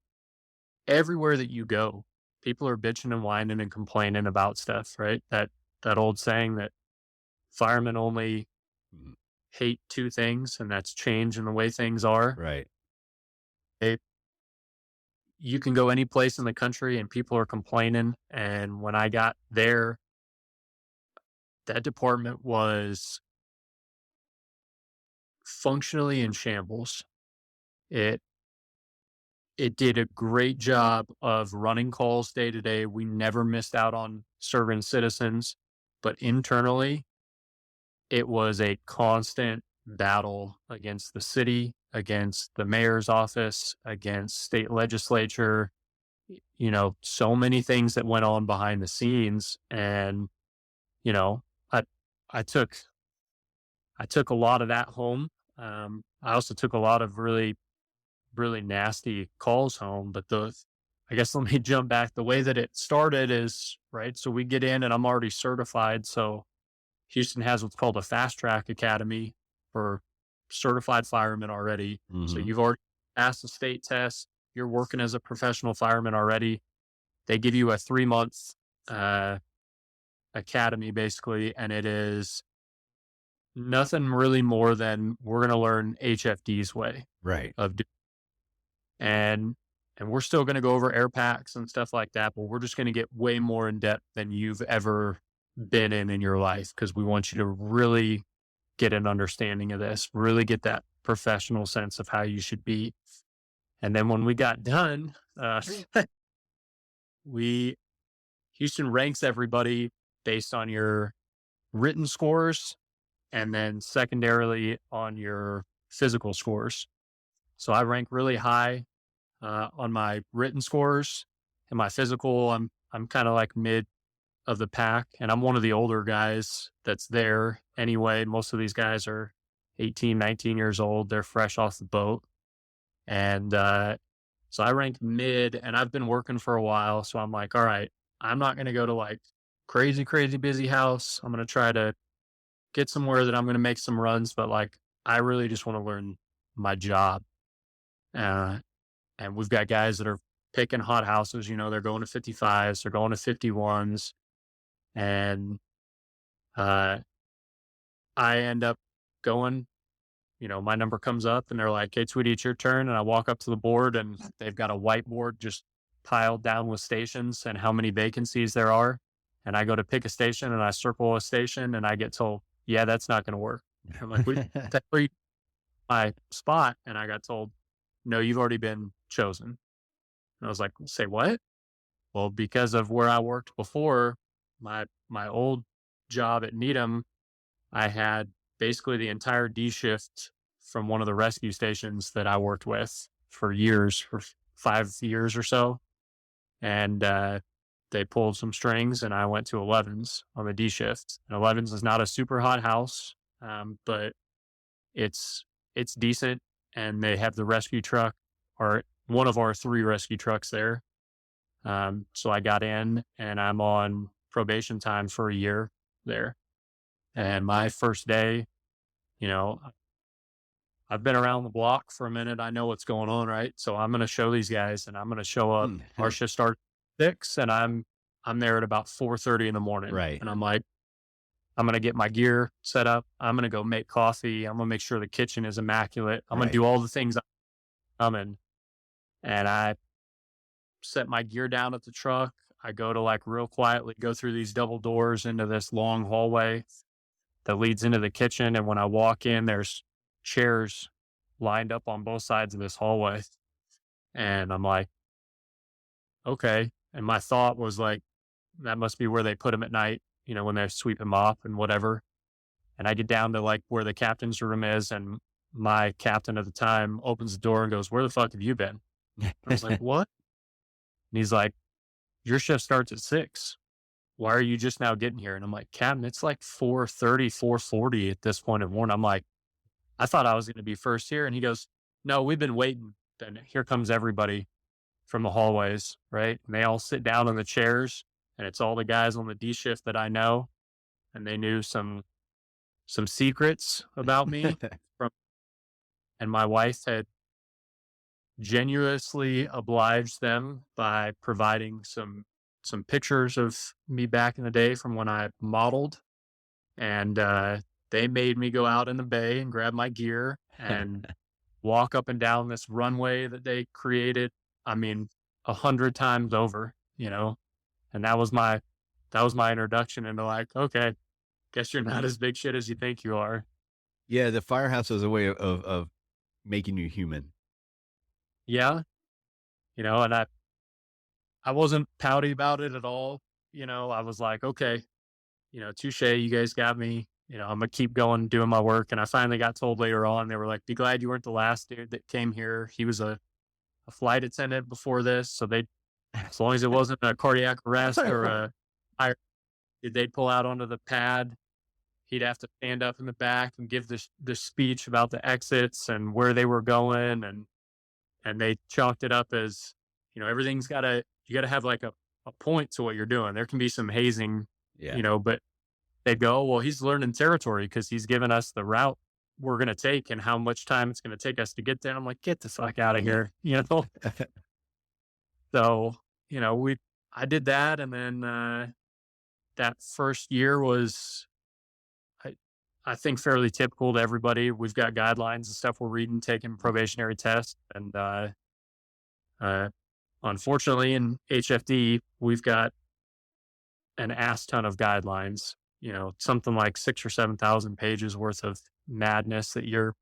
Speaker 3: everywhere that you go, people are bitching and whining and complaining about stuff, right? That old saying that firemen only hate two things, and that's change and the way things are.
Speaker 2: Right.
Speaker 3: You can go any place in the country and people are complaining. And when I got there, that department was functionally in shambles. It did a great job of running calls day to day. We never missed out on serving citizens, but internally, it was a constant battle against the city, against the mayor's office, against state legislature, so many things that went on behind the scenes. And, I took a lot of that home. I also took a lot of really, really nasty calls home, but I guess let me jump back. The way that it started is, right, so we get in and I'm already certified. So Houston has what's called a fast track academy for certified firemen already.
Speaker 2: Mm-hmm.
Speaker 3: So you've already passed the state test. You're working as a professional fireman already. They give you a 3-month academy basically, and it is nothing really more than we're going to learn HFD's way
Speaker 2: Right.
Speaker 3: of doing. And we're still going to go over air packs and stuff like that, but we're just going to get way more in depth than you've ever been in your life, because we want you to really get an understanding of this, really get that professional sense of how you should be. And then when we got done, Houston ranks everybody based on your written scores and then secondarily on your physical scores. So I rank really high on my written scores, and my physical, I'm kind of like mid of the pack, and I'm one of the older guys that's there anyway. Most of these guys are 18, 19 years old. They're fresh off the boat. And so I rank mid, and I've been working for a while. So I'm like, all right, I'm not going to go to like crazy, crazy busy house. I'm going to try to get somewhere that I'm going to make some runs, but like, I really just want to learn my job. Uh, and we've got guys that are picking hot houses, they're going to 55s, they're going to 51s. And I end up going, my number comes up and they're like, "Hey, Tweety, it's your turn." And I walk up to the board and they've got a whiteboard just piled down with stations and how many vacancies there are. And I go to pick a station and I circle a station and I get told, "Yeah, that's not going to work." I'm like, "That's where my spot." And I got told, "No, you've already been chosen." And I was like, "Say what?" Well, because of where I worked before, my old job at Needham, I had basically the entire D shift from one of the rescue stations that I worked with for years, for 5 years or so. And they pulled some strings and I went to 11s on the D shift. And 11s is not a super hot house, but it's decent. And they have the rescue truck, or one of our 3 rescue trucks there. So I got in and I'm on probation time for a year there. And my first day, you know, I've been around the block for a minute. I know what's going on, right? So I'm going to show these guys and I'm going to show up. Our shift starts at 6 and I'm there at about 4:30 in the morning.
Speaker 2: Right.
Speaker 3: And I'm like, I'm going to get my gear set up. I'm going to go make coffee. I'm going to make sure the kitchen is immaculate. I'm going to do all the things I'm in. And I set my gear down at the truck. I go to like real quietly go through these double doors into this long hallway that leads into the kitchen. And when I walk in, there's chairs lined up on both sides of this hallway. And I'm like, okay. And my thought was like, that must be where they put them at night, when they sweep them off and whatever. And I get down to like where the captain's room is. And my captain at the time opens the door and goes, "Where the fuck have you been?" I was like, "What?" And he's like, "Your shift starts at 6. Why are you just now getting here?" And I'm like, "Captain, it's like 4:30, 4:40 at this point in the morning." I'm like, "I thought I was going to be first here." And he goes, "No, we've been waiting." And here comes everybody from the hallways, right? And they all sit down in the chairs and it's all the guys on the D shift that I know. And they knew some secrets about me and my wife had genuinely obliged them by providing some pictures of me back in the day from when I modeled. And they made me go out in the bay and grab my gear and walk up and down this runway that they created. I mean, 100 times over, and that was my introduction into like, okay, guess you're not as big shit as you think you are.
Speaker 2: Yeah, the firehouse is a way of making you human.
Speaker 3: Yeah. And I wasn't pouty about it at all. I was like, okay, touche, you guys got me. I'm going to keep going, doing my work. And I finally got told later on, they were like, "Be glad you weren't the last dude that came here." He was a flight attendant before this. So as long as it wasn't a cardiac arrest or they'd pull out onto the pad. He'd have to stand up in the back and give this speech about the exits and where they were going. And they chalked it up as, everything's you gotta have like a point to what you're doing. There can be some hazing, but they'd go, "Oh, well, he's learning territory because he's given us the route we're going to take and how much time it's going to take us to get there." I'm like, "Get the fuck out of here." So, I did that. And then, that first year was, I think, fairly typical to everybody. We've got guidelines and stuff we're reading, taking probationary tests. And, unfortunately in HFD, we've got an ass ton of guidelines, something like 6 or 7,000 pages worth of madness that you're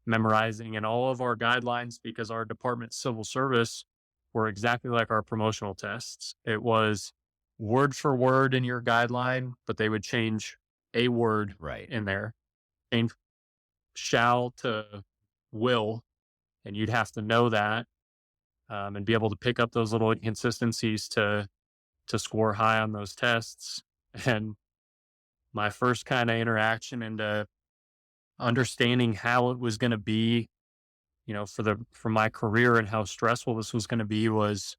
Speaker 3: memorizing, and all of our guidelines, because our department civil service were exactly like our promotional tests. It was word for word in your guideline, but they would change a word
Speaker 2: Right.
Speaker 3: in there, change shall to will, and you'd have to know that, and be able to pick up those little inconsistencies to score high on those tests. And my first kind of interaction into understanding how it was going to be, for my career and how stressful this was going to be was,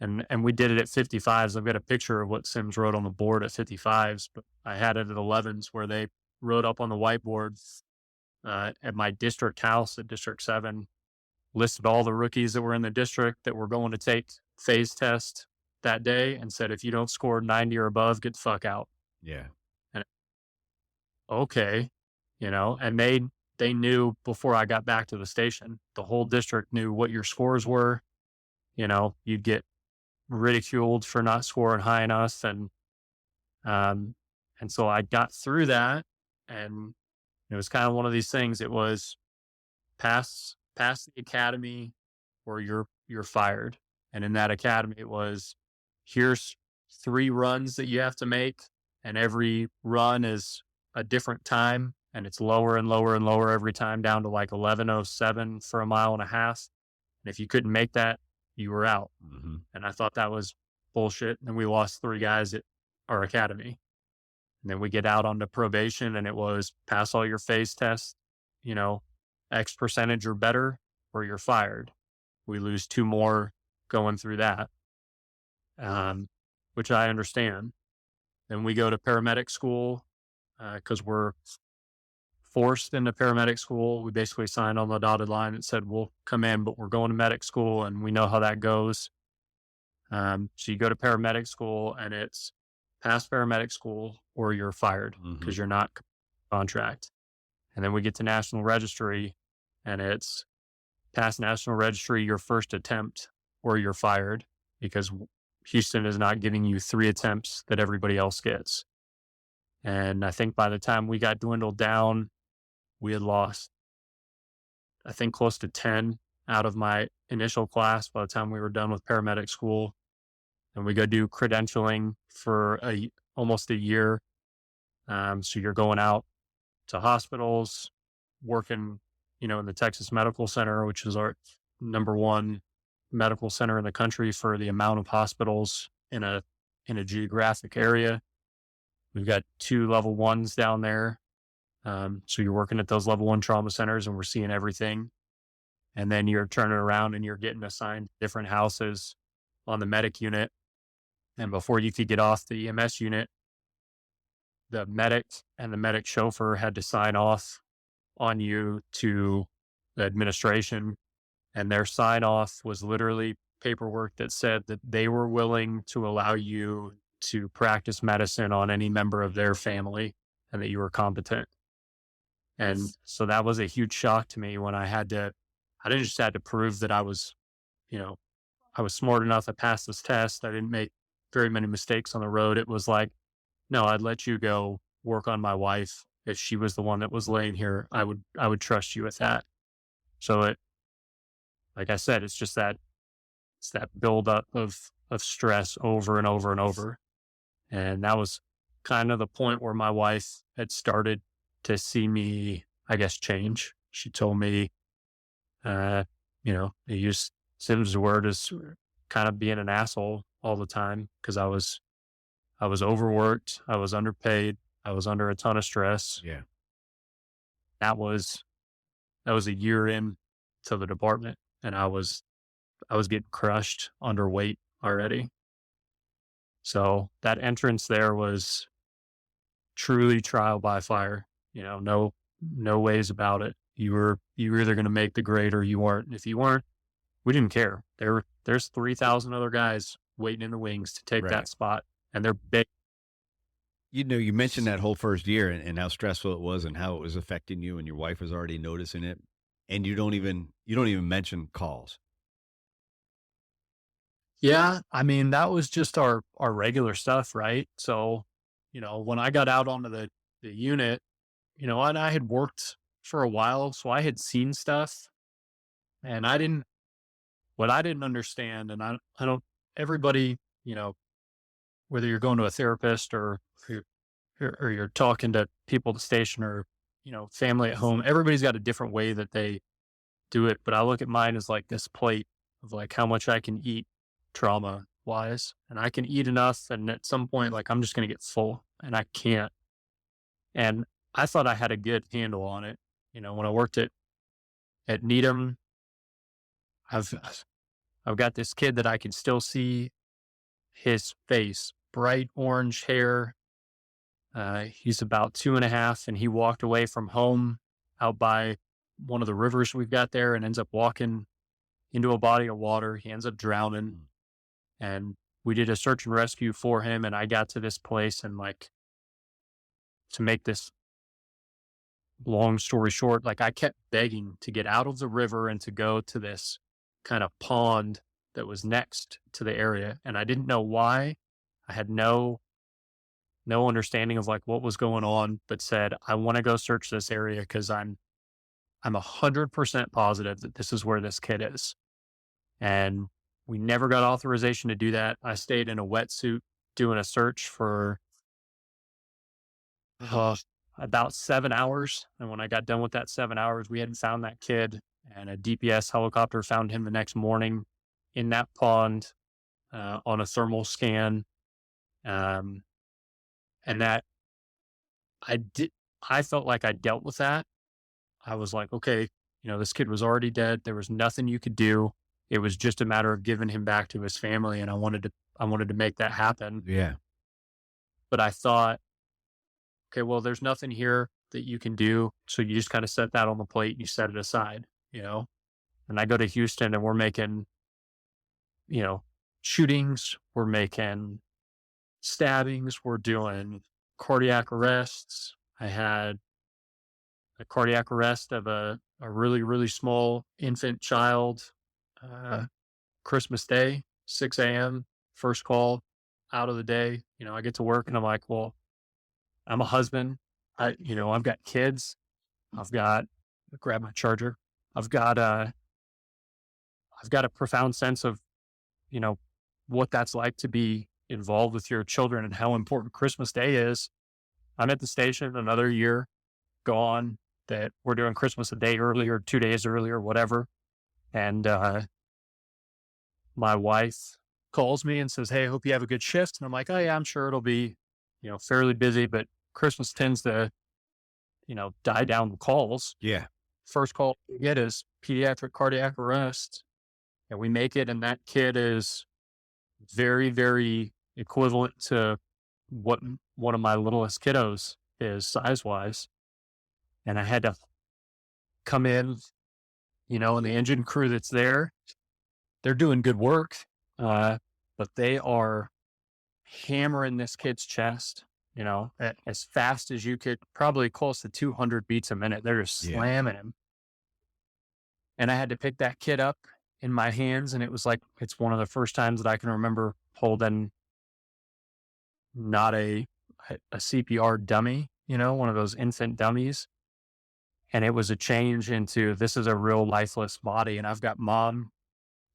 Speaker 3: and we did it at 55s. I've got a picture of what Sims wrote on the board at 55s, but I had it at 11s where they wrote up on the whiteboard at my district house at District 7, listed all the rookies that were in the district that were going to take phase test that day, and said, if you don't score 90 or above, get the fuck out.
Speaker 2: Yeah.
Speaker 3: And okay, and they knew before I got back to the station. The whole district knew what your scores were. You'd get ridiculed for not scoring high enough, and so I got through that, and it was kind of one of these things. It was pass the academy or you're fired. And in that academy, it was, here's 3 runs that you have to make, and every run is a different time, and it's lower and lower and lower every time, down to like 11:07 for a mile and a half. And if you couldn't make that, you were out.
Speaker 2: Mm-hmm.
Speaker 3: And I thought that was bullshit. And we lost 3 guys at our academy. And then we get out onto probation, and it was pass all your phase tests, X percentage or better, or you're fired. We lose 2 more going through that, which I understand. Then we go to paramedic school because we're forced into paramedic school. We basically signed on the dotted line that said, we'll come in, but we're going to medic school, and we know how that goes. So you go to paramedic school, and it's pass paramedic school or you're fired because you're not contract. And then we get to national registry, and it's pass national registry your first attempt or you're fired, because Houston is not giving you 3 attempts that everybody else gets. And I think by the time we got dwindled down, we had lost, I think, close to 10 out of my initial class by the time we were done with paramedic school. And we go do credentialing for almost a year. So you're going out to hospitals, working, in the Texas Medical Center, which is our #1 medical center in the country for the amount of hospitals in a geographic area. We've got 2 level 1s down there. So you're working at those level 1 trauma centers, and we're seeing everything. And then you're turning around and you're getting assigned different houses on the medic unit. And before you could get off the EMS unit, the medic and the medic chauffeur had to sign off on you to the administration. And their sign off was literally paperwork that said that they were willing to allow you to practice medicine on any member of their family, and that you were competent. And so that was a huge shock to me when I didn't just have to prove that I was smart enough to pass this test. I didn't make very many mistakes on the road. It was like, no, I'd let you go work on my wife. If she was the one that was laying here, I would trust you with that. So like I said, it's just it's that buildup of stress over and over and over. And that was kind of the point where my wife had started to see me, I guess, change. She told me, they used Sims' word as kind of being an asshole all the time, because I was overworked, I was underpaid, I was under a ton of stress.
Speaker 2: Yeah.
Speaker 3: That was a year in to the department, and I was getting crushed, underweight already. So that entrance there was truly trial by fire. No ways about it. You were either going to make the grade or you weren't. And if you weren't, we didn't care. There's 3,000 other guys waiting in the wings to take that spot, and they're big.
Speaker 2: You mentioned that whole first year and how stressful it was and how it was affecting you, and your wife was already noticing it, and you don't even mention calls.
Speaker 3: Yeah, I mean, that was just our regular stuff, right? So, when I got out onto the unit, and I had worked for a while, so I had seen stuff, and what I didn't understand, and I don't, everybody, whether you're going to a therapist or you're talking to people at the station or, family at home, everybody's got a different way that they do it. But I look at mine as like this plate of like how much I can eat trauma wise. And I can eat enough. And at some point, like I'm just going to get full and I can't. And I thought I had a good handle on it. When I worked at Needham, I've, I've got this kid that I can still see his face, bright orange hair. He's about 2.5, and he walked away from home out by one of the rivers we've got there and ends up walking into a body of water. He ends up drowning, and we did a search and rescue for him. And I got to this place, and like, to make this long story short, like I kept begging to get out of the river and to go to this kind of pond that was next to the area. And I didn't know why. I had no understanding of like what was going on, but said, I want to go search this area because I'm 100% positive that this is where this kid is. And we never got authorization to do that. I stayed in a wetsuit doing a search for about 7 hours. And when I got done with that 7 hours, we hadn't found that kid. And a DPS helicopter found him the next morning in that pond on a thermal scan. And that I felt like I dealt with that. I was like, okay, this kid was already dead. There was nothing you could do. It was just a matter of giving him back to his family. And I wanted to make that happen.
Speaker 2: Yeah.
Speaker 3: But I thought, okay, well, there's nothing here that you can do. So you just kind of set that on the plate and you set it aside, and I go to Houston and we're making, shootings. We're making stabbings. We're doing cardiac arrests. I had a cardiac arrest of a really, really small infant child, Christmas Day, 6 a.m., first call out of the day. I get to work and I'm like, well, I'm a husband. I've got kids. Grab my charger. I've got a profound sense of, what that's like to be involved with your children and how important Christmas Day is. I'm at the station another year gone that we're doing Christmas a day earlier, 2 days earlier, whatever. And my wife calls me and says, hey, I hope you have a good shift. And I'm like, oh yeah, I'm sure it'll be, fairly busy, but Christmas tends to, die down the calls.
Speaker 2: Yeah.
Speaker 3: First call we get is pediatric cardiac arrest. And we make it. And that kid is very, very equivalent to what one of my littlest kiddos is size wise. And I had to come in, and the engine crew that's there, they're doing good work. But they are hammering this kid's chest, as fast as you could, probably close to 200 beats a minute. They're just slamming him. And I had to pick that kid up in my hands. And it was like, it's one of the first times that I can remember holding not a CPR dummy, one of those infant dummies. And it was a change into, this is a real lifeless body. And I've got mom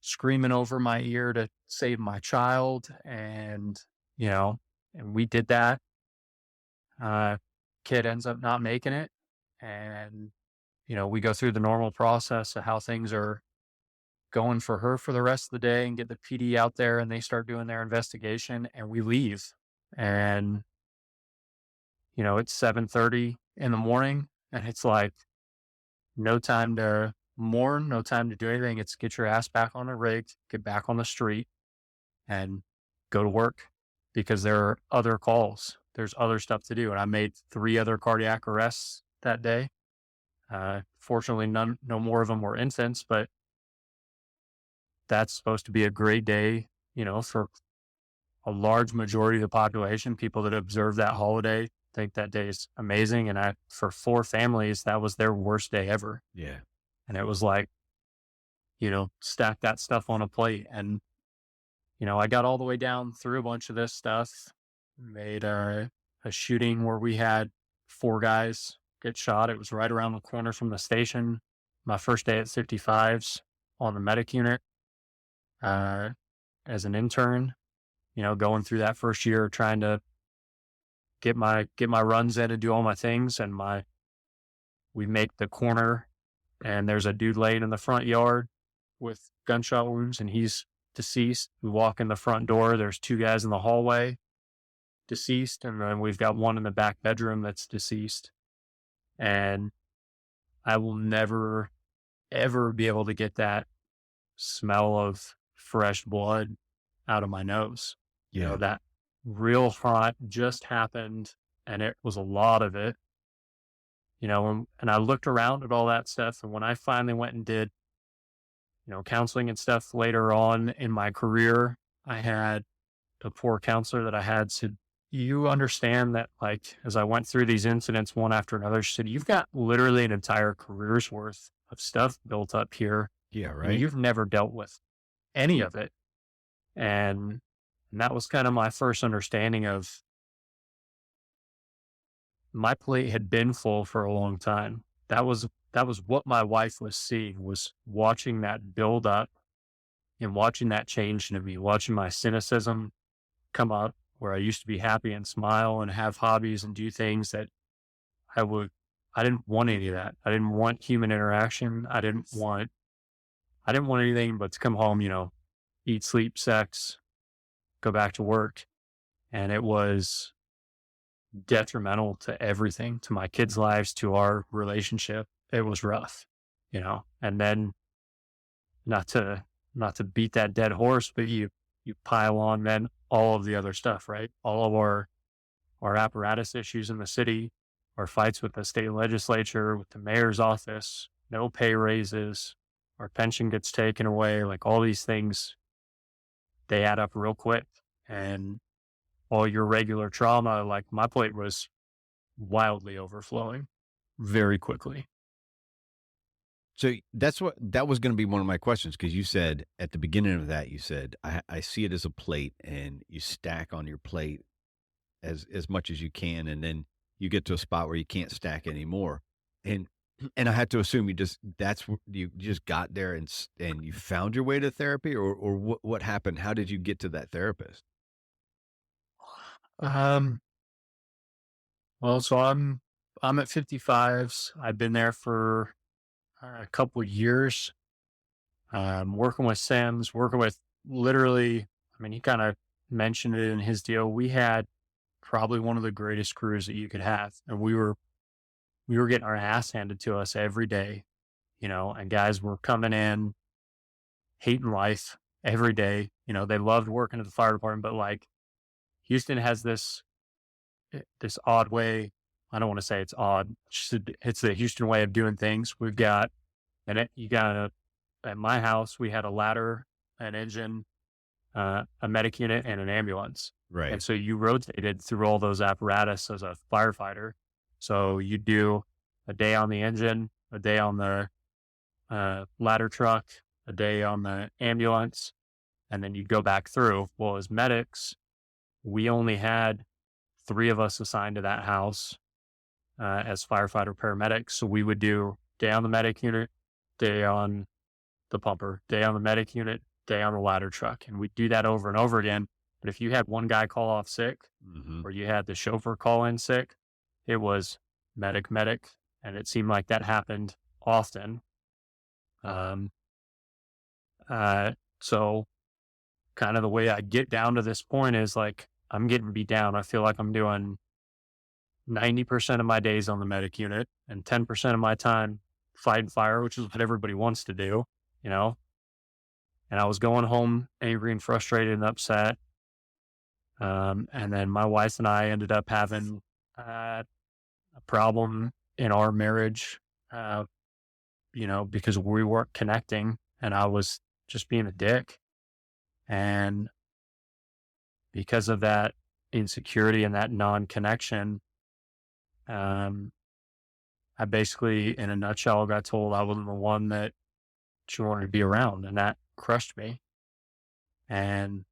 Speaker 3: screaming over my ear to save my child. And, and we did that. Kid ends up not making it. And, we go through the normal process of how things are going for her for the rest of the day and get the PD out there and they start doing their investigation and we leave. And, it's 7:30 in the morning and it's like no time to mourn, no time to do anything. It's get your ass back on the rig, get back on the street and go to work because there are other calls. There's other stuff to do. And I made 3 other cardiac arrests that day. Fortunately, no more of them were infants, but that's supposed to be a great day, for a large majority of the population. People that observe that holiday think that day is amazing. And for 4 families, that was their worst day ever.
Speaker 2: Yeah.
Speaker 3: And it was like, stack that stuff on a plate. And, I got all the way down through a bunch of this stuff, made a shooting where we had 4 guys get shot. It was right around the corner from the station. My first day at 55s on the medic unit, uh, as an intern, going through that first year, trying to get my runs in and do all my things. And we make the corner and there's a dude laying in the front yard with gunshot wounds and he's deceased. We walk in the front door. There's two guys in the hallway deceased. And then we've got one in the back bedroom that's deceased. And I will never, ever be able to get that smell of fresh blood out of my nose.
Speaker 2: Yeah.
Speaker 3: That real hot just happened and it was a lot of it, and I looked around at all that stuff. And when I finally went and did, counseling and stuff later on in my career, I had a poor counselor that I had said, you understand that, like, as I went through these incidents one after another, she said, you've got literally an entire career's worth of stuff built up here.
Speaker 2: Yeah,
Speaker 3: And
Speaker 2: right.
Speaker 3: you've never dealt with any of it. And that was kind of my first understanding of my plate had been full for a long time. That was what my wife was seeing, was watching that build up and watching that change in me, watching my cynicism come up where I used to be happy and smile and have hobbies and do things that I didn't want any of that. I didn't want human interaction. I didn't want anything but to come home, eat, sleep, sex, go back to work. And it was detrimental to everything, to my kids' lives, to our relationship. It was rough, and then not to beat that dead horse, but you pile on then all of the other stuff, right? All of our apparatus issues in the city, our fights with the state legislature, with the mayor's office, no pay raises, our pension gets taken away, like all these things, they add up real quick. And all your regular trauma, like my plate was wildly overflowing very quickly.
Speaker 2: So that was going to be one of my questions, because you said at the beginning of that, you said, I see it as a plate, and you stack on your plate as much as you can. And then you get to a spot where you can't stack anymore. And I had to assume you just got there and you found your way to therapy, or what happened? How did you get to that therapist?
Speaker 3: Well, so I'm at 55s. I've been there for a couple of years, working with Sims, working with literally, I mean, he kind of mentioned it in his deal. We had probably one of the greatest crews that you could have. And we were getting our ass handed to us every day, and guys were coming in, hating life every day. They loved working at the fire department, but like Houston has this odd way. I don't want to say it's odd. It's the Houston way of doing things. We've got, at my house, we had a ladder, an engine, a medic unit, and an ambulance.
Speaker 2: Right.
Speaker 3: And so you rotated through all those apparatus as a firefighter. So you do a day on the engine, a day on the ladder truck, a day on the ambulance, and then you go back through. Well, as medics, we only had 3 of us assigned to that house as firefighter paramedics. So we would do day on the medic unit, day on the pumper, day on the medic unit, day on the ladder truck. And we'd do that over and over again. But if you had one guy call off sick, or you had the chauffeur call in sick, it was medic. And it seemed like that happened often. So kind of the way I get down to this point is like, I'm getting beat down. I feel like I'm doing 90% of my days on the medic unit and 10% of my time fighting fire, which is what everybody wants to do, and I was going home angry and frustrated and upset. And then my wife and I ended up having a problem in our marriage, because we weren't connecting and I was just being a dick. And because of that insecurity and that non-connection, I basically, in a nutshell, got told I wasn't the one that she wanted to be around, and that crushed me. And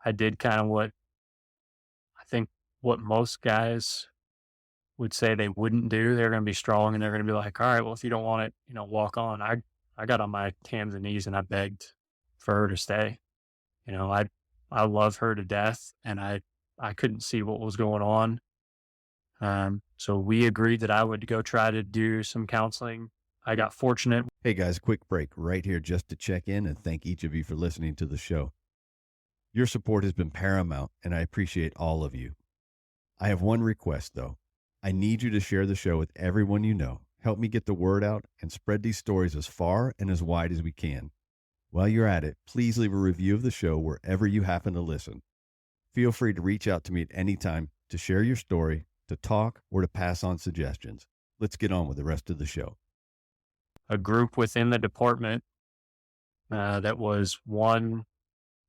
Speaker 3: I did kind of what I think what most guys would say they wouldn't do. They're going to be strong and they're going to be like, all right, well, if you don't want it, walk on. I got on my hands and knees and I begged for her to stay. I love her to death, and I couldn't see what was going on. So we agreed that I would go try to do some counseling. I got fortunate.
Speaker 2: Hey guys, quick break right here just to check in and thank each of you for listening to the show. Your support has been paramount, and I appreciate all of you. I have one request, though. I need you to share the show with everyone you know. Help me get the word out and spread these stories as far and as wide as we can. While you're at it, please leave a review of the show wherever you happen to listen. Feel free to reach out to me at any time to share your story, to talk, or to pass on suggestions. Let's get on with the rest of the show.
Speaker 3: A group within the department that was one,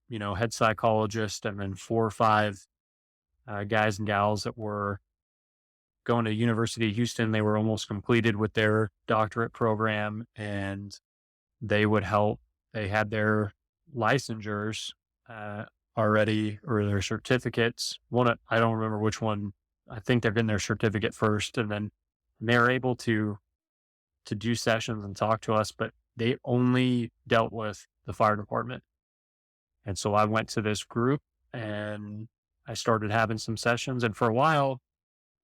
Speaker 3: head psychologist, and then 4 or 5 guys and gals that were going to University of Houston. They were almost completed with their doctorate program, and they would help. They had their licensures already, or their certificates. I don't remember which one. I think they're getting their certificate first, and then they're able to do sessions and talk to us, but they only dealt with the fire department. And so I went to this group and I started having some sessions, and for a while,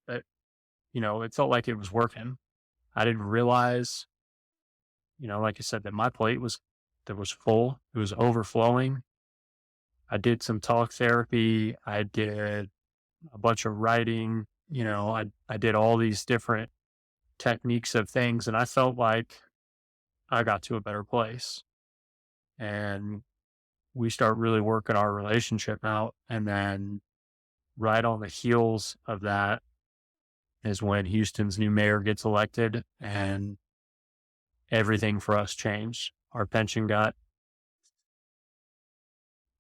Speaker 3: it felt like it was working. I didn't realize, like I said, that my plate was full. It was overflowing. I did some talk therapy. I did a bunch of writing. I did all these different techniques of things, and I felt like I got to a better place. And we start really working our relationship out. And then right on the heels of that is when Houston's new mayor gets elected, and everything for us changed. Our pension got,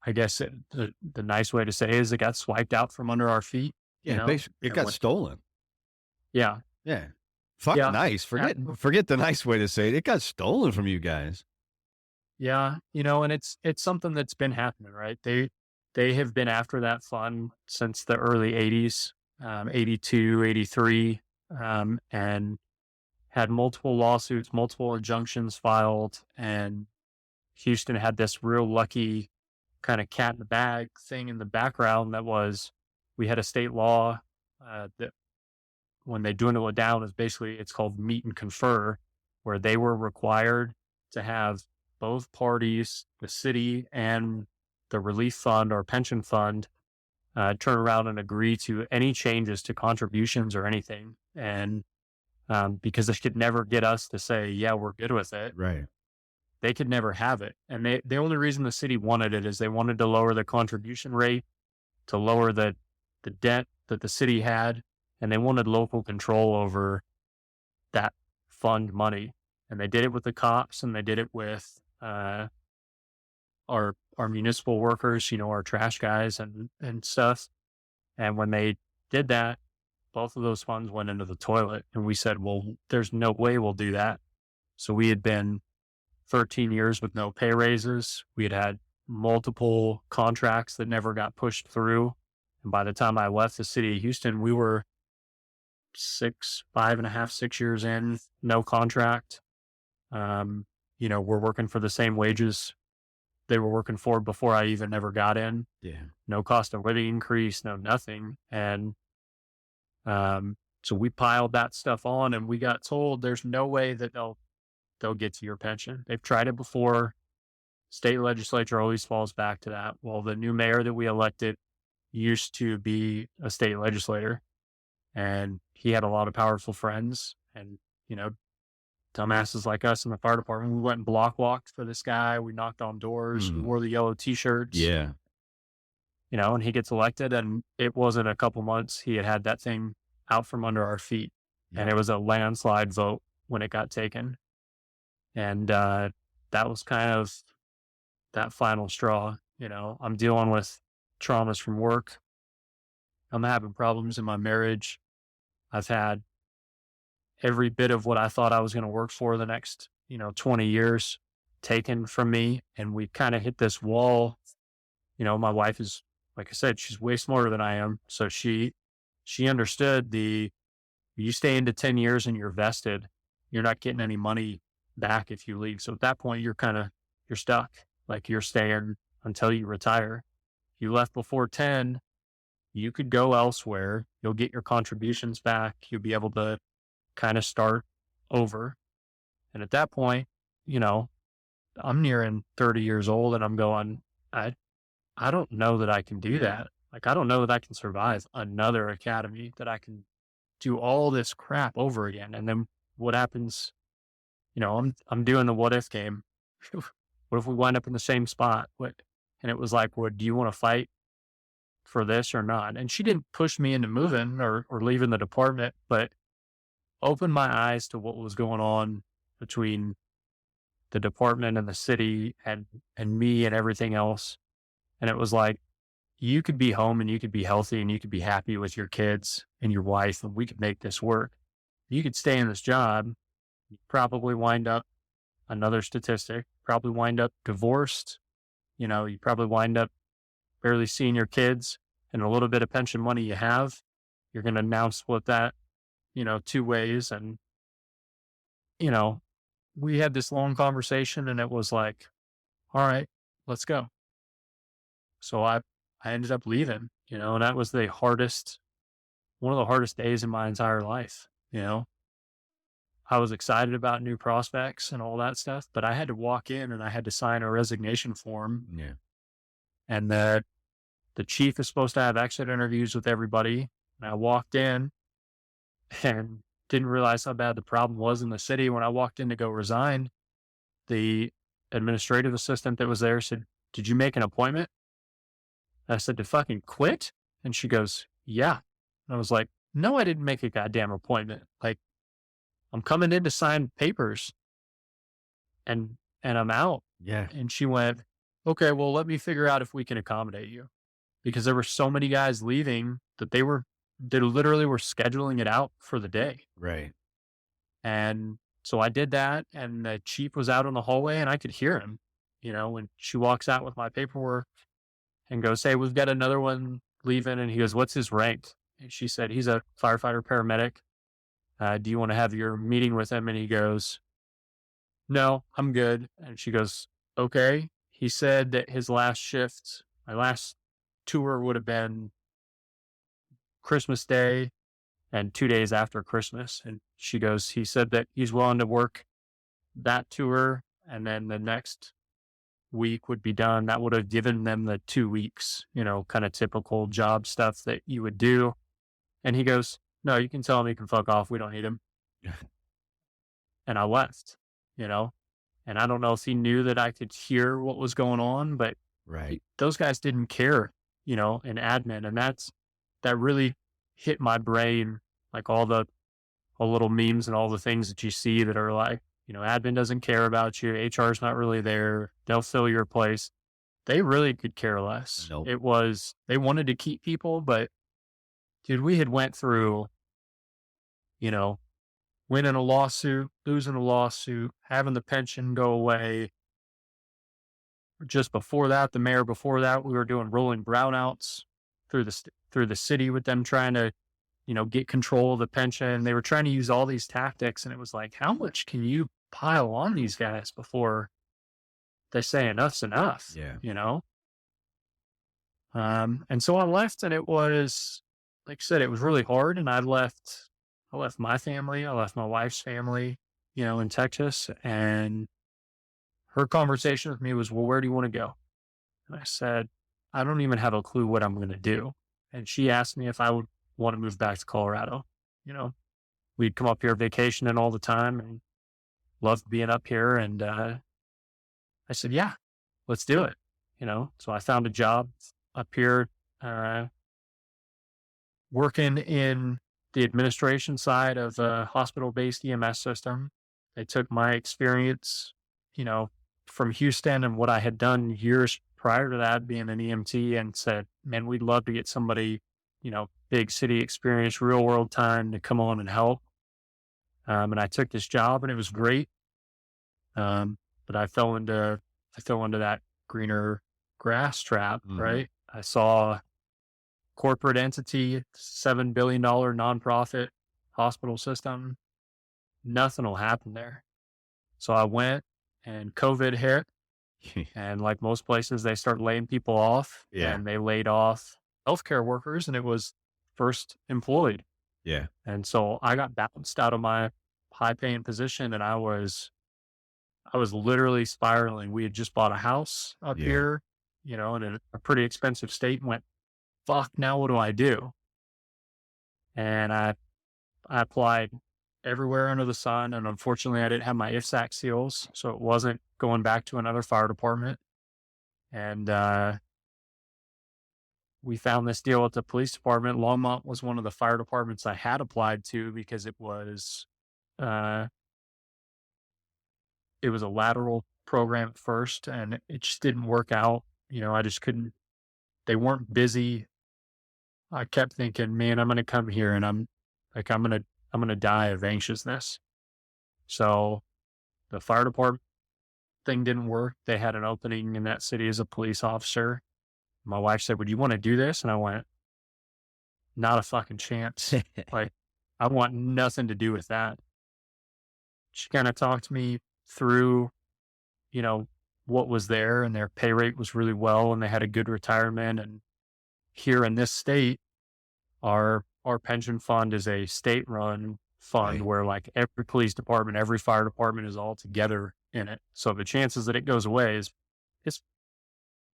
Speaker 3: I guess the nice way to say is, it got swiped out from under our feet.
Speaker 2: Yeah, basically, it got stolen.
Speaker 3: Yeah.
Speaker 2: Yeah. Fuck yeah. Nice. Forget the nice way to say it. It got stolen from you guys.
Speaker 3: Yeah. And it's something that's been happening, right? They have been after that fund since the early 80s, 82, 83, and had multiple lawsuits, multiple injunctions filed. And Houston had this real lucky kind of cat in the bag thing in the background that was, we had a state law that when they dwindle it down is basically, it's called meet and confer, where they were required to have both parties, the city and the relief fund or pension fund, turn around and agree to any changes to contributions or anything. And because they could never get us to say, yeah, we're good with it.
Speaker 2: Right.
Speaker 3: They could never have it. And the only reason the city wanted it is they wanted to lower the contribution rate, to lower the debt that the city had, and they wanted local control over that fund money. And they did it with the cops, and they did it with our municipal workers, our trash guys and stuff. And when they did that, both of those funds went into the toilet. And we said, well, there's no way we'll do that. So we had been 13 years with no pay raises. We had multiple contracts that never got pushed through. And by the time I left the city of Houston, we were 5.5, 6 years in, no contract. We're working for the same wages they were working for before I even ever got in.
Speaker 2: Yeah.
Speaker 3: No cost of living increase, no nothing. And so we piled that stuff on, and we got told there's no way that they'll get to your pension. They've tried it before. State legislature always falls back to that. Well, the new mayor that we elected used to be a state legislator, and he had a lot of powerful friends. And, dumbasses like us in the fire department, we went and block walked for this guy. We knocked on doors, we wore the yellow t-shirts.
Speaker 2: Yeah.
Speaker 3: And he gets elected, and it wasn't a couple months. He had that thing out from under our feet. Yeah. And it was a landslide vote when it got taken. And that was kind of that final straw. I'm dealing with traumas from work. I'm having problems in my marriage. I've had every bit of what I thought I was going to work for the next, 20 years taken from me. And we kind of hit this wall. My wife is, like I said, she's way smarter than I am. So she understood the You stay into 10 years and you're vested. You're not getting any money back if you leave. So at that point, you're stuck. Like you're staying until you retire. If you left before 10, you could go elsewhere. You'll get your contributions back. You'll be able to kind of start over. And at that point, I'm nearing 30 years old and I'm going, I don't know that I can do that. Like, I don't know that I can survive another academy, that I can do all this crap over again. And then what happens? I'm doing the what if game. What if we wind up in the same spot? And it was like, do you want to fight for this or not? And she didn't push me into moving or leaving the department, but opened my eyes to what was going on between the department and the city and me and everything else. And it was like, you could be home and you could be healthy and you could be happy with your kids and your wife, and we could make this work. You could stay in this job, you probably wind up, another statistic, probably wind up divorced. You probably wind up barely seeing your kids, and a little bit of pension money you have, you're going to now split that, 2 ways. And, we had this long conversation and it was like, all right, let's go. So I ended up leaving, and that was one of the hardest days in my entire life. I was excited about new prospects and all that stuff, but I had to walk in and I had to sign a resignation form.
Speaker 2: Yeah.
Speaker 3: And that the chief is supposed to have exit interviews with everybody. And I walked in and didn't realize how bad the problem was in the city. When I walked in to go resign, the administrative assistant that was there said, "Did you make an appointment?" I said, "To fucking quit?" And she goes, "Yeah." And I was like, "No, I didn't make a goddamn appointment. Like, I'm coming in to sign papers and I'm out."
Speaker 2: Yeah.
Speaker 3: And she went, "Okay, well, let me figure out if we can accommodate you." Because there were so many guys leaving that they literally were scheduling it out for the day.
Speaker 2: Right.
Speaker 3: And so I did that, and the chief was out in the hallway and I could hear him, when she walks out with my paperwork and goes, "Hey, we've got another one leaving." And he goes, "What's his rank?" And she said, "He's a firefighter paramedic. Do you want to have your meeting with him?" And he goes, "No, I'm good." And she goes, "Okay." He said that his last shift, my last tour would have been Christmas Day and 2 days after Christmas. And she goes, he said that he's willing to work that tour, and then the next week would be done. That would have given them the 2 weeks, kind of typical job stuff that you would do. And he goes, "No, you can tell him he can fuck off. We don't need him." And I left, and I don't know if he knew that I could hear what was going on, but
Speaker 2: Right.
Speaker 3: those guys didn't care, in admin. And that really hit my brain, like all the little memes and all the things that you see that are like, admin doesn't care about you. HR's not really there. They'll fill your place. They really could care less.
Speaker 2: Nope.
Speaker 3: They wanted to keep people, but dude, we had went through, winning a lawsuit, losing a lawsuit, having the pension go away. Just before that, the mayor before that, we were doing rolling brownouts through the city with them trying to, get control of the pension. They were trying to use all these tactics, and it was like, how much can you pile on these guys before they say enough's enough?
Speaker 2: Yeah.
Speaker 3: And so I left, and it was, like I said, it was really hard. And I left my family, I left my wife's family, in Texas. And her conversation with me was, "Well, where do you want to go?" And I said, "I don't even have a clue what I'm going to do." And she asked me if I would want to move back to Colorado. We'd come up here vacationing all the time and loved being up here. And I said, "Yeah, let's do it." So I found a job up here, working in the administration side of a hospital-based EMS system. They took my experience, from Houston and what I had done years prior to that, being an EMT, and said, "Man, we'd love to get somebody, big city experience, real world time to come on and help." And I took this job, and it was great. But I fell into that greener grass trap,
Speaker 2: Mhm.
Speaker 3: right? I saw corporate entity, $7 billion nonprofit hospital system, nothing will happen there. So I went and COVID hit, and like most places, they start laying people off,
Speaker 2: Yeah.
Speaker 3: and they laid off healthcare workers, and it was first employed.
Speaker 2: Yeah.
Speaker 3: And so I got bounced out of my high paying position, and I was literally spiraling. We had just bought a house up
Speaker 2: Yeah.
Speaker 3: here, in a pretty expensive state, and went, fuck, now what do I do? And I applied everywhere under the sun, and unfortunately I didn't have my IFSAC seals, so it wasn't going back to another fire department. And we found this deal at the police department. Longmont was one of the fire departments I had applied to because it was a lateral program at first, and it just didn't work out. I just couldn't. They weren't busy. I kept thinking, man, I'm going to come here and I'm going to die of anxiousness. So the fire department thing didn't work. They had an opening in that city as a police officer. My wife said, would you want to do this? And I went, not a fucking chance. Like, I want nothing to do with that. She kind of talked me through, what was there, and their pay rate was really well, and they had a good retirement. And here in this state, our pension fund is a state-run fund,
Speaker 2: Right.
Speaker 3: where like every police department, every fire department is all together in it. So the chances that it goes away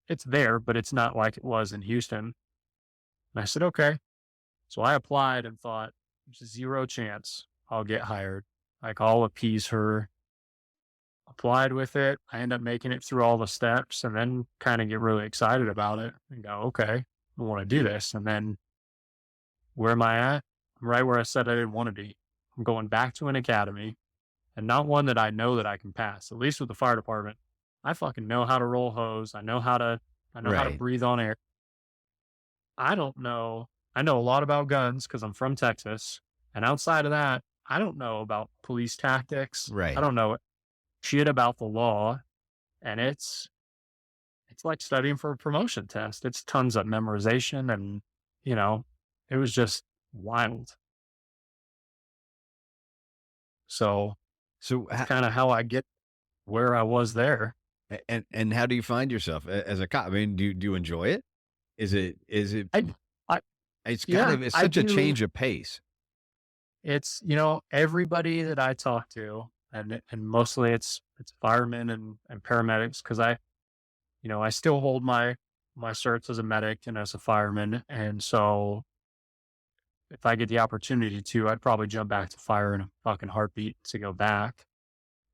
Speaker 3: it's there, but it's not like it was in Houston. And I said, okay. So I applied and thought, there's 0 chance I'll get hired. Like, I'll appease her. Applied with it. I end up making it through all the steps, and then kind of get really excited about it and go, okay, I want to do this. And then where am I at? I'm right where I said I didn't want to be. I'm going back to an academy, and not one that I know that I can pass. At least with the fire department, I fucking know how to roll hose. I know how to
Speaker 2: Right.
Speaker 3: breathe on air. I don't know. I know a lot about guns because I'm from Texas. And outside of that, I don't know about police tactics.
Speaker 2: Right.
Speaker 3: I don't know shit about the law. And it's like studying for a promotion test. It's tons of memorization, and, it was just wild. So
Speaker 2: So
Speaker 3: it's kind of how I get where I was there.
Speaker 2: and how do you find yourself as a cop? I mean, do you enjoy it? Is it
Speaker 3: I, I,
Speaker 2: it's kind
Speaker 3: yeah,
Speaker 2: of it's
Speaker 3: I
Speaker 2: such a
Speaker 3: do.
Speaker 2: change of pace.
Speaker 3: It's, everybody that I talk to, and mostly it's firemen and paramedics, because I still hold my certs as a medic and as a fireman. And so if I get the opportunity to, I'd probably jump back to fire in a fucking heartbeat to go back.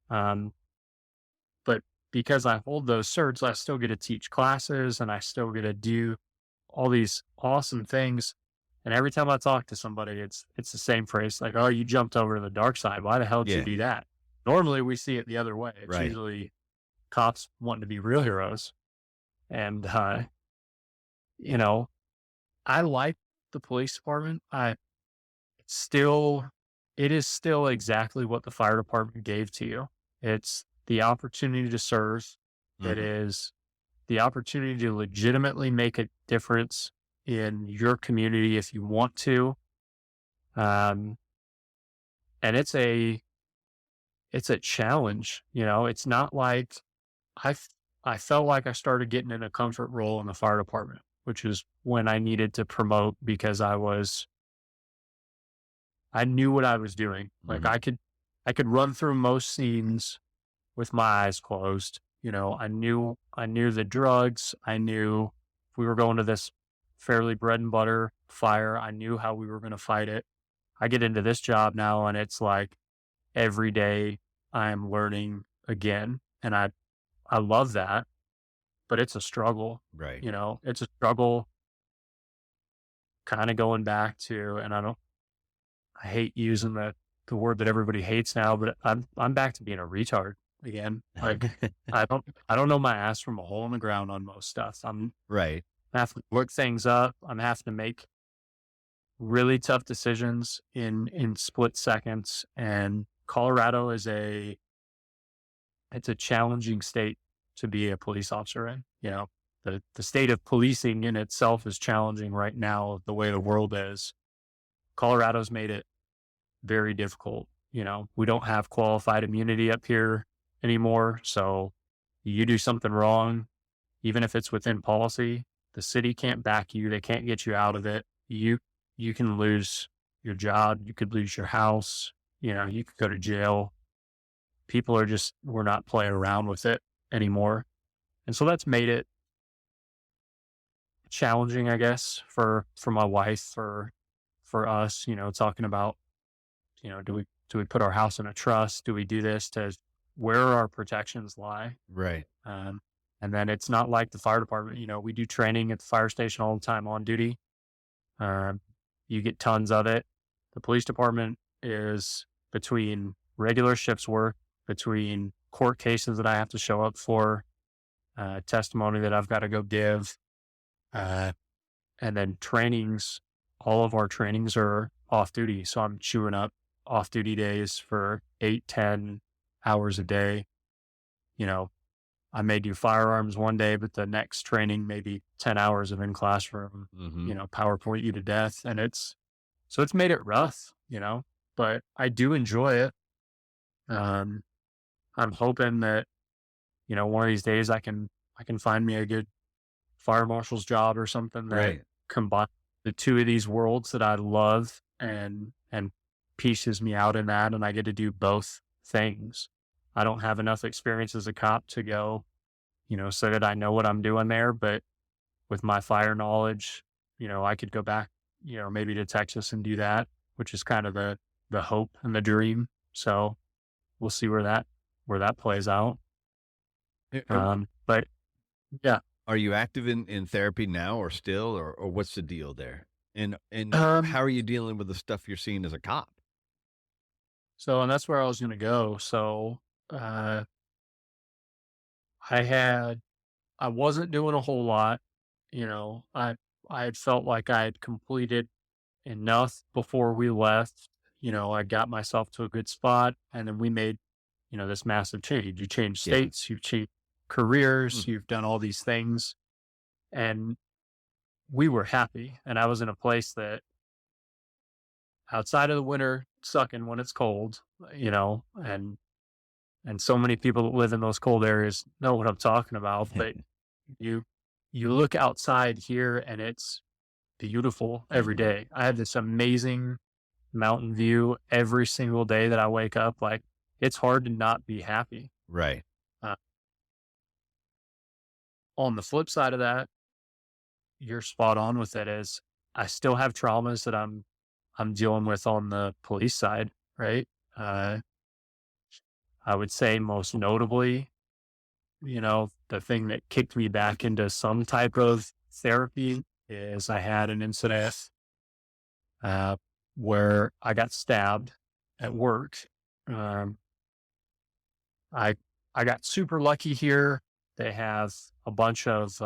Speaker 3: But because I hold those certs, I still get to teach classes, and I still get to do all these awesome things. And every time I talk to somebody, it's the same phrase, like, oh, you jumped over to the dark side. Why the hell did you
Speaker 2: Yeah.
Speaker 3: do that? Normally we see it the other way. It's
Speaker 2: Right.
Speaker 3: usually cops wanting to be real heroes. And, I like the police department. It is still exactly what the fire department gave to you. It's the opportunity to serve. It
Speaker 2: Mhm.
Speaker 3: is the opportunity to legitimately make a difference in your community if you want to. And it's a challenge. It's not like I felt like I started getting in a comfort role in the fire department, which is when I needed to promote, because I knew what I was doing. Like,
Speaker 2: Mhm.
Speaker 3: I could run through most scenes with my eyes closed. I knew the drugs. I knew if we were going to this fairly bread and butter fire, I knew how we were going to fight it. I get into this job now, and it's like every day I'm learning again. And I love that, but it's a struggle.
Speaker 2: Right.
Speaker 3: It's a struggle kind of going back to, and I hate using the word that everybody hates now, but I'm back to being a retard again. Like, I don't know my ass from a hole in the ground on most stuff. I'm
Speaker 2: Right.
Speaker 3: having to look things up. I'm having to make really tough decisions in split seconds. And Colorado it's a challenging state to be a police officer in. The state of policing in itself is challenging right now, the way the world is. Colorado's made it very difficult. We don't have qualified immunity up here anymore. So you do something wrong, even if it's within policy, the city can't back you. They can't get you out of it. You can lose your job. You could lose your house. You could go to jail. People we're not playing around with it anymore. And so that's made it challenging, I guess, for my wife, for us, talking about, do we put our house in a trust? Do we do this to where our protections lie?
Speaker 2: Right.
Speaker 3: And then it's not like the fire department. We do training at the fire station all the time on duty. You get tons of it. The police department is between regular shifts work, between court cases that I have to show up for, testimony that I've got to go give, and then trainings. All of our trainings are off duty. So I'm chewing up off duty days for 8-10 hours a day. I may do firearms one day, but the next training, maybe 10 hours of in classroom, PowerPoint you to death. And it's made it rough, but I do enjoy it. I'm hoping that, one of these days I can find me a good fire marshal's job or something that combines the two of these worlds that I love and pieces me out in that. And I get to do both things. I don't have enough experience as a cop to go, so that I know what I'm doing there. But with my fire knowledge, I could go back, maybe to Texas and do that, which is kind of the hope and the dream. So we'll see where that plays out. But yeah.
Speaker 2: Are you active in therapy now or still, or what's the deal there? And how are you dealing with the stuff you're seeing as a cop?
Speaker 3: So, and that's where I was going to go. So, I wasn't doing a whole lot, I had felt like I had completed enough before we left. I got myself to a good spot, and then we made, this massive change. You change states, you've changed careers, you've done all these things, and we were happy. And I was in a place that outside of the winter sucking when it's cold, and so many people that live in those cold areas know what I'm talking about. But you look outside here and it's beautiful every day. I have this amazing mountain view every single day that I wake up. Like, it's hard to not be happy.
Speaker 2: Right.
Speaker 3: On the flip side of that, you're spot on with it, is I still have traumas that I'm dealing with on the police side, right? I would say most notably, the thing that kicked me back into some type of therapy is I had an incident where I got stabbed at work. I got super lucky here. They have a bunch of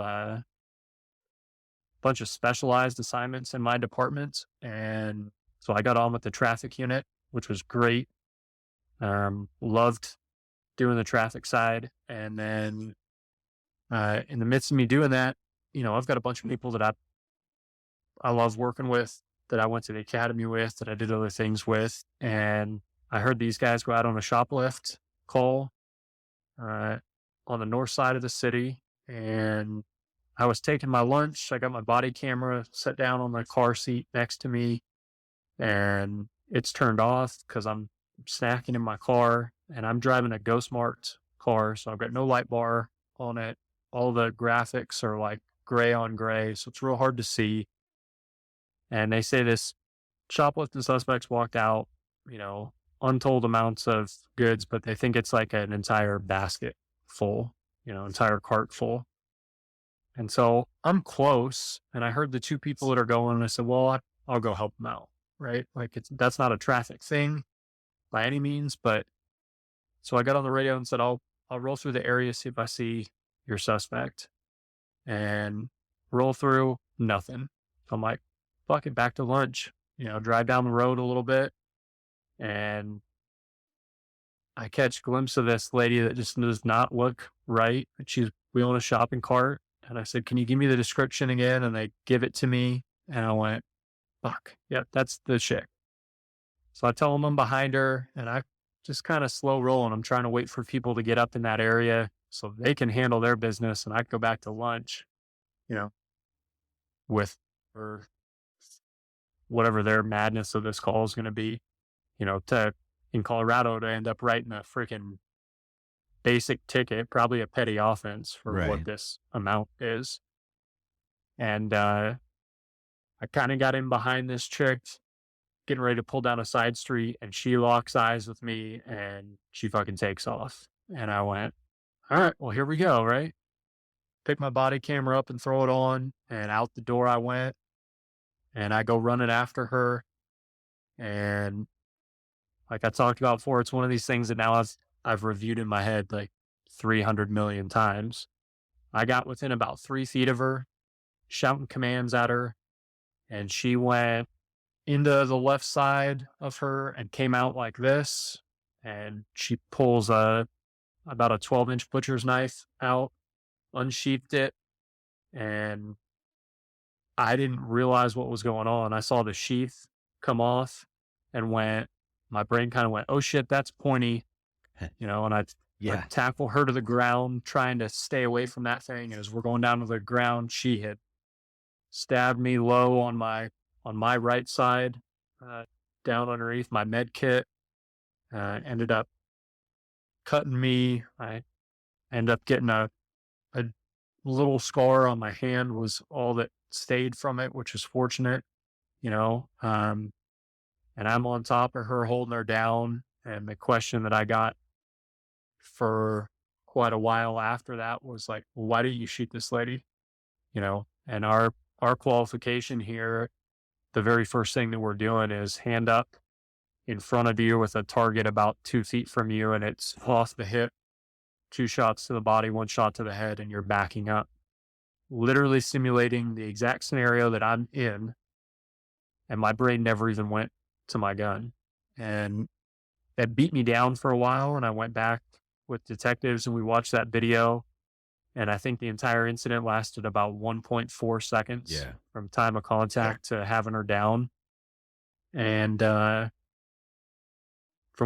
Speaker 3: specialized assignments in my department, and so I got on with the traffic unit, which was great. Loved doing the traffic side. And then in the midst of me doing that, I've got a bunch of people that I love working with, that I went to the academy with, that I did other things with. And I heard these guys go out on a shoplift call on the north side of the city. And I was taking my lunch. I got my body camera set down on the car seat next to me, and it's turned off because I'm snacking in my car, and I'm driving a ghost marked car. So I've got no light bar on it. All the graphics are like gray on gray. So it's real hard to see. And they say this shoplifting suspects walked out, untold amounts of goods, but they think it's like an entire basket full, entire cart full. And so I'm close, and I heard the two people that are going, and I said, well, I'll go help them out, right? Like, that's not a traffic thing by any means, but so I got on the radio and said, I'll roll through the area, see if I see your suspect, and roll through, nothing. So I'm like, fuck it, back to lunch, drive down the road a little bit, and I catch a glimpse of this lady that just does not look right. She's wheeling a shopping cart. And I said, can you give me the description again? And they give it to me. And I went, fuck, yep, that's the chick. So I tell them I'm behind her, and I just kind of slow rolling. I'm trying to wait for people to get up in that area so they can handle their business and I can go back to lunch, you know, with or whatever their madness of this call is going to be, to in Colorado to end up writing a freaking basic ticket, probably a petty offense for what
Speaker 2: Right.
Speaker 3: this amount is. And I kind of got in behind this chick, getting ready to pull down a side street, and she locks eyes with me and she fucking takes off. And I went, all right, well, here we go, right? Pick my body camera up and throw it on, and out the door I went, and I go running after her. And like I talked about before, it's one of these things that now I've reviewed in my head like 300 million times. I got within about 3 feet of her, shouting commands at her, and she went into the left side of her and came out like this. And she pulls about a 12-inch butcher's knife out, unsheathed it, and I didn't realize what was going on. I saw the sheath come off and my brain kind of went, oh shit, that's pointy, and I
Speaker 2: Yeah.
Speaker 3: tackle her to the ground, trying to stay away from that thing. And as we're going down to the ground, she had stabbed me low on my right side, down underneath my med kit, ended up cutting me. I ended up getting a little scar on my hand was all that stayed from it, which is fortunate, and I'm on top of her holding her down. And the question that I got for quite a while after that was like, well, why didn't you shoot this lady? And our qualification here, the very first thing that we're doing is hand up in front of you with a target about 2 feet from you, and it's off the hip, 2 shots to the body, 1 shot to the head, and you're backing up, literally simulating the exact scenario that I'm in. And my brain never even went to my gun. And that beat me down for a while. And I went back with detectives and we watched that video. And I think the entire incident lasted about 1.4 seconds from time of contact to having her down. And from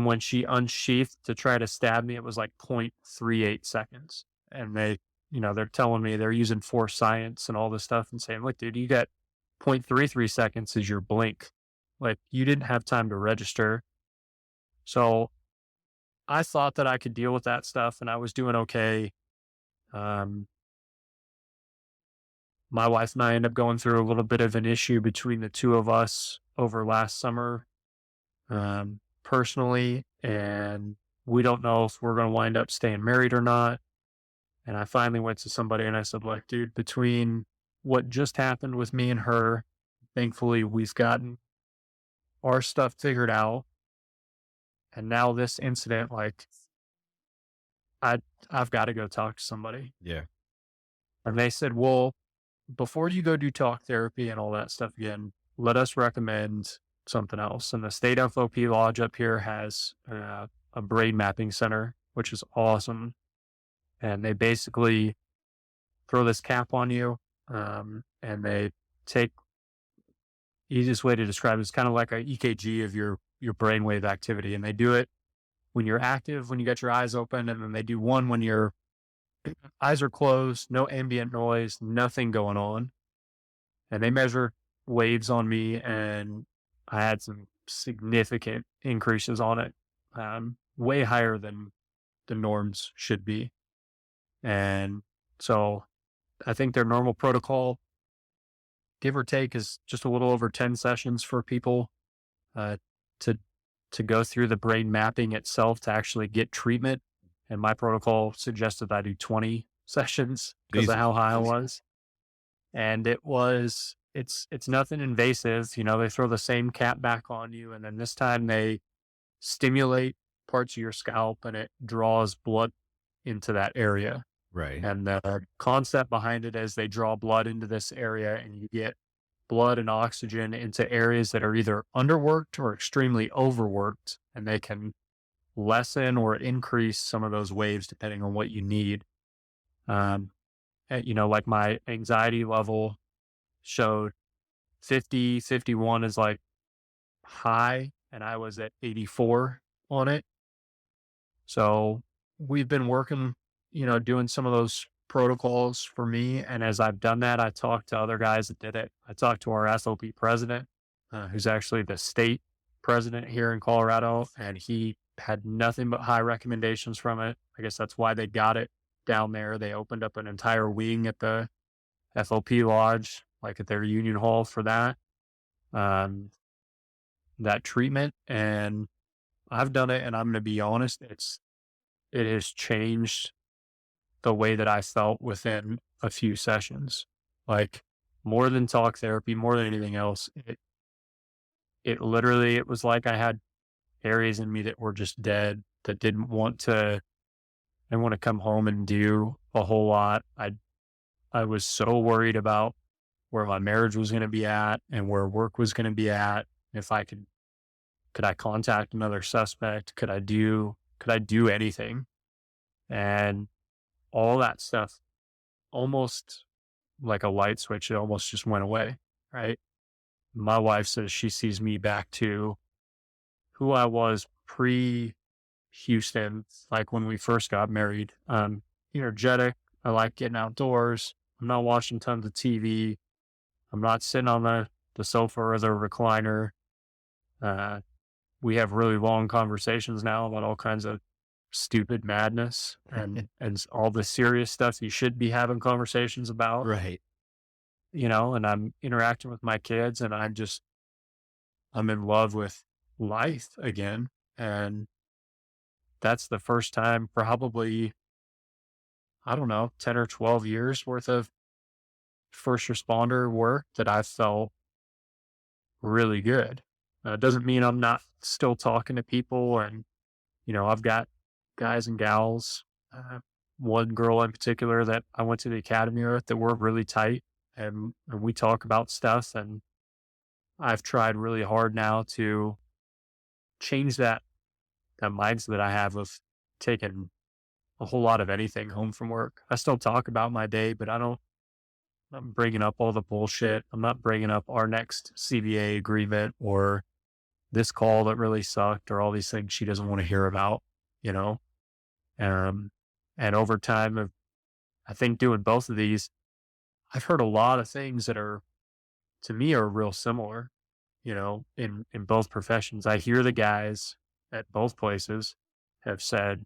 Speaker 3: when she unsheathed to try to stab me, it was like 0.38 seconds. And they're telling me they're using force science and all this stuff and saying, look, dude, you got 0.33 seconds is your blink. Like, you didn't have time to register. So I thought that I could deal with that stuff and I was doing okay. My wife and I ended up going through a little bit of an issue between the two of us over last summer, personally, and we don't know if we're going to wind up staying married or not. And I finally went to somebody and I said, look, dude, between what just happened with me and her, thankfully we've gotten our stuff figured out. And now this incident, like, I've got to go talk to somebody.
Speaker 2: Yeah.
Speaker 3: And they said, well, before you go do talk therapy and all that stuff again, let us recommend something else. And the State FOP Lodge up here has a brain mapping center, which is awesome. And they basically throw this cap on you, and they take, easiest way to describe it is kind of like a EKG of your brainwave activity. And they do it when you're active, when you got your eyes open, and then they do one when your eyes are closed, no ambient noise, nothing going on. And they measure waves on me, and I had some significant increases on it, way higher than the norms should be. And so I think their normal protocol, give or take, is just a little over 10 sessions for people to go through the brain mapping itself to actually get treatment. And my protocol suggested I do 20 sessions because of how high I was. And it's nothing invasive. They throw the same cap back on you. And then this time they stimulate parts of your scalp and it draws blood into that area.
Speaker 2: Right.
Speaker 3: And the concept behind it is they draw blood into this area and you get blood and oxygen into areas that are either underworked or extremely overworked, and they can lessen or increase some of those waves depending on what you need. Like my anxiety level showed 50, 51 is like high, and I was at 84 on it. So we've been working, doing some of those protocols for me. And as I've done that, I talked to other guys that did it. I talked to our SOP president, who's actually the state president here in Colorado, and he had nothing but high recommendations from it. I guess that's why they got it down there. They opened up an entire wing at the FOP lodge, like at their union hall for um, that treatment. And I've done it, and I'm going to be honest, it has changed the way that I felt within a few sessions. Like, more than talk therapy, more than anything else, it literally, it was like I had areas in me that were just dead, that didn't want to come home and do a whole lot. I was so worried about where my marriage was going to be at and where work was going to be at. If I could I contact another suspect? Could I do anything? And all that stuff, almost like a light switch, it almost just went away, right? My wife says she sees me back to who I was pre Houston, like when we first got married. Energetic. I like getting outdoors. I'm not watching tons of TV. I'm not sitting on the sofa or the recliner. We have really long conversations now about all kinds of stupid madness and all the serious stuff you should be having conversations about.
Speaker 2: Right.
Speaker 3: And I'm interacting with my kids, and I'm in love with life again. And that's the first time, probably, I don't know, 10 or 12 years worth of first responder work that I felt really good. It doesn't mean I'm not still talking to people. And, I've got guys and gals, one girl in particular that I went to the academy with, that we're really tight, and we talk about stuff. And I've tried really hard now to change that mindset that I have of taking a whole lot of anything home from work. I still talk about my day, but I'm not bringing up all the bullshit. I'm not bringing up our next CBA agreement or this call that really sucked or all these things she doesn't want to hear about, you know? And over time of, I think, doing both of these, I've heard a lot of things that to me are real similar, in both professions. I hear the guys at both places have said,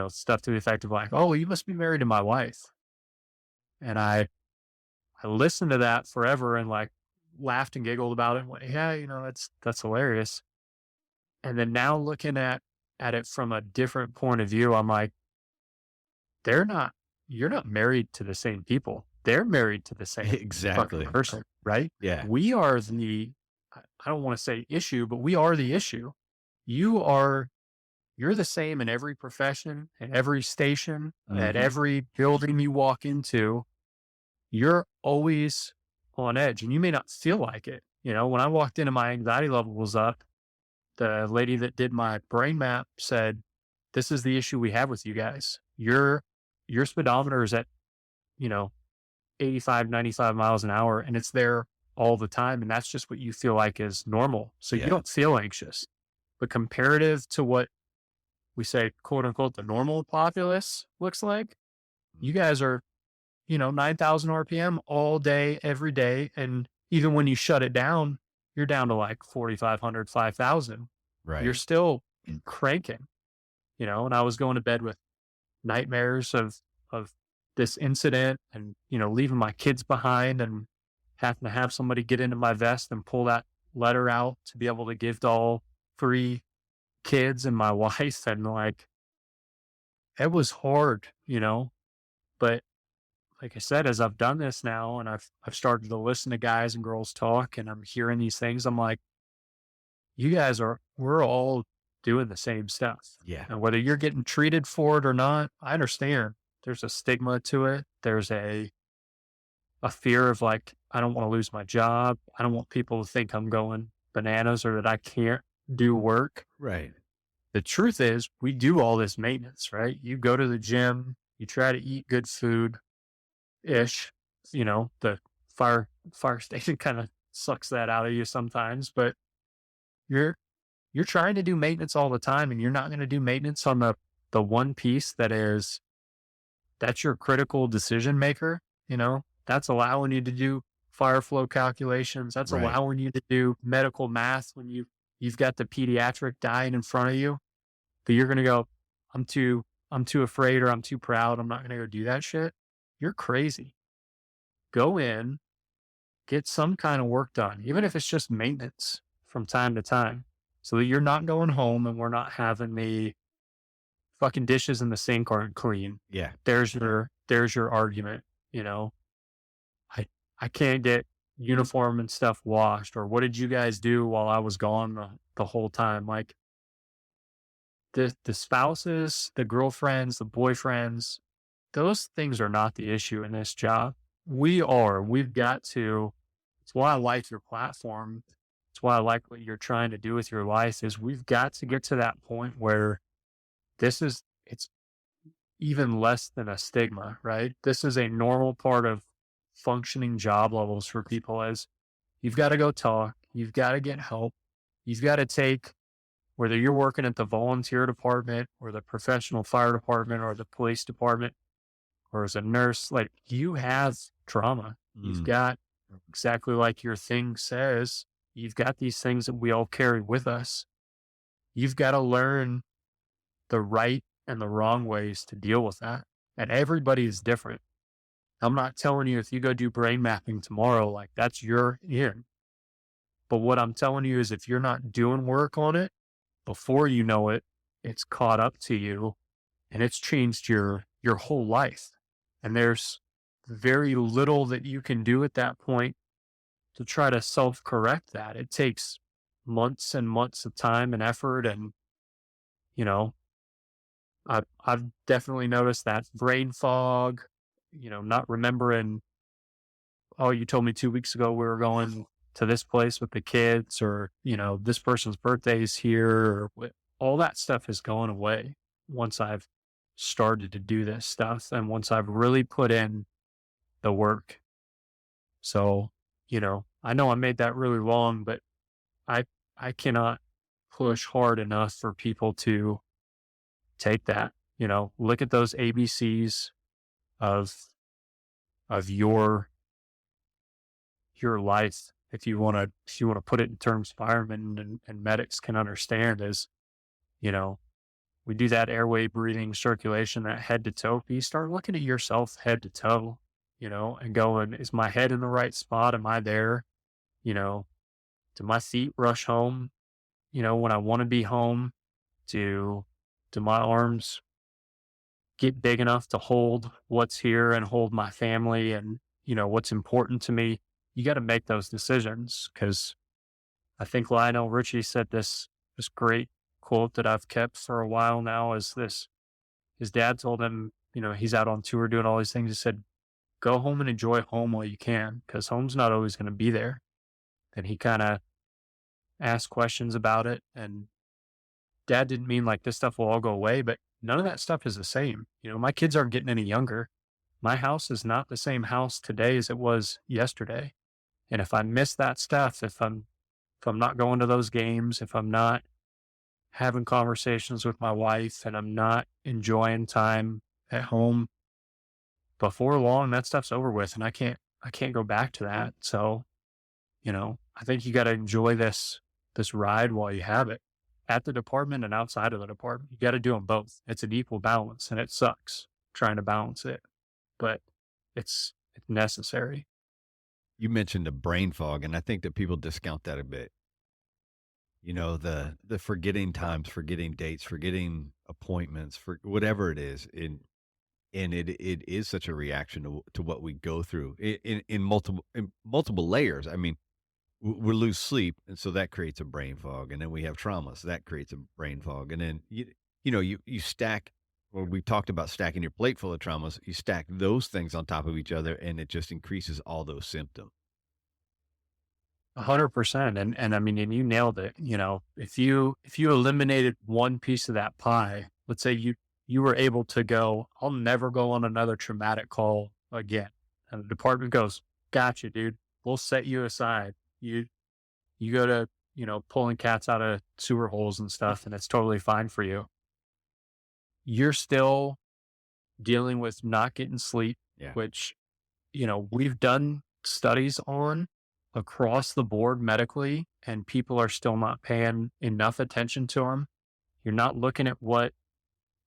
Speaker 3: stuff to the effect of like, "Oh, you must be married to my wife." And I listened to that forever and like laughed and giggled about it and went, "Yeah, that's hilarious." And then now looking at it from a different point of view, I'm like, you're not married to the same people. They're married to the same
Speaker 2: Exactly.
Speaker 3: fucking person, right?
Speaker 2: Yeah.
Speaker 3: We are I don't want to say issue, but we are the issue. You're the same in every profession, in every station, at every building you walk into. You're always on edge, and you may not feel like it. When I walked in and my anxiety level was up, the lady that did my brain map said, "This is the issue we have with you guys. Your speedometer is at, 85, 95 miles an hour, and it's there all the time. And that's just what you feel like is normal. So you don't feel anxious. But comparative to what we say, quote unquote, the normal populace looks like, you guys are, 9,000 RPM all day, every day. And even when you shut it down, you're down to like 4,500, 5,000.
Speaker 2: Right.
Speaker 3: You're still cranking, and I was going to bed with nightmares of this incident and, leaving my kids behind and having to have somebody get into my vest and pull that letter out to be able to give to all 3 kids and my wife. And like, it was hard, but like I said, as I've done this now and I've started to listen to guys and girls talk and I'm hearing these things, I'm like, we're all doing the same stuff.
Speaker 2: Yeah.
Speaker 3: And whether you're getting treated for it or not, I understand there's a stigma to it. There's a fear of like, I don't want to lose my job. I don't want people to think I'm going bananas or that I can't do work.
Speaker 2: Right.
Speaker 3: The truth is we do all this maintenance, right? You go to the gym, you try to eat good food ish, the fire station kind of sucks that out of you sometimes, but you're you're trying to do maintenance all the time, and you're not going to do maintenance on the one piece that's your critical decision maker. That's allowing you to do fire flow calculations. That's
Speaker 2: Right.
Speaker 3: allowing you to do medical math when you've got the pediatric dying in front of you. That you're going to go, I'm too afraid, or I'm too proud. I'm not going to go do that shit. You're crazy. Go in, get some kind of work done, even if it's just maintenance from time to time, so that you're not going home and we're not having the fucking dishes in the sink aren't clean.
Speaker 2: Yeah.
Speaker 3: There's your argument. You know, I I can't get uniform and stuff washed, or what did you guys do while I was gone the whole time? Like the spouses, the girlfriends, the boyfriends, those things are not the issue in this job. We've got to, it's why I like your platform. It's why I like what you're trying to do with your life, is we've got to get to that point where it's even less than a stigma, right? This is a normal part of functioning job levels for people. As you've got to go talk, you've got to get help, you've got to take, whether you're working at the volunteer department or the professional fire department or the police department or as a nurse, like, you have trauma. You've got, exactly like your thing says, you've got these things that we all carry with us. You've got to learn the right and the wrong ways to deal with that. And everybody is different. I'm not telling you if you go do brain mapping tomorrow, like, that's your in. But what I'm telling you is, if you're not doing work on it, before you know it, it's caught up to you and it's changed your whole life. And there's very little that you can do at that point to try to self-correct that. It takes months and months of time and effort. And, you know, I've definitely noticed that brain fog, not remembering, oh, you told me 2 weeks ago we were going to this place with the kids, or, this person's birthday is here, or all that stuff is going away once I've started to do this stuff and once I've really put in the work. So, I know I made that really long, but I cannot push hard enough for people to take that, look at those ABCs of your life. If you want to put it in terms firemen and medics can understand, is, we do that airway, breathing, circulation, that head to toe piece. Start looking at yourself head to toe, and going, is my head in the right spot? Am I there? Do my feet rush home, when I want to be home? Do my arms get big enough to hold what's here and hold my family and, what's important to me? You got to make those decisions, because I think Lionel Richie said this great quote that I've kept for a while now, is this: his dad told him, he's out on tour doing all these things. He said, go home and enjoy home while you can, because home's not always going to be there. And he kind of asked questions about it. And dad didn't mean like this stuff will all go away, but none of that stuff is the same. My kids aren't getting any younger. My house is not the same house today as it was yesterday. And if I miss that stuff, if I'm not going to those games, if I'm not having conversations with my wife, and I'm not enjoying time at home, before long, that stuff's over with, and I can't go back to that. So, I think you got to enjoy this ride while you have it, at the department and outside of the department. You got to do them both. It's an equal balance, and it sucks trying to balance it, but it's necessary.
Speaker 2: You mentioned the brain fog, and I think that people discount that a bit. The forgetting times, forgetting dates, forgetting appointments, for whatever it is, and it is such a reaction to what we go through in multiple layers. I mean, we lose sleep, and so that creates a brain fog, and then we have trauma, so that creates a brain fog, and then you stack. Well, we talked about stacking your plate full of traumas. You stack those things on top of each other, and it just increases all those symptoms.
Speaker 3: 100%. And I mean, and you nailed it. If you eliminated one piece of that pie, let's say you were able to go, I'll never go on another traumatic call again. And the department goes, gotcha, dude. We'll set you aside. You go to pulling cats out of sewer holes and stuff, and it's totally fine for you. You're still dealing with not getting sleep,
Speaker 2: Yeah.
Speaker 3: which, we've done studies on across the board medically, and people are still not paying enough attention to them. You're not looking at what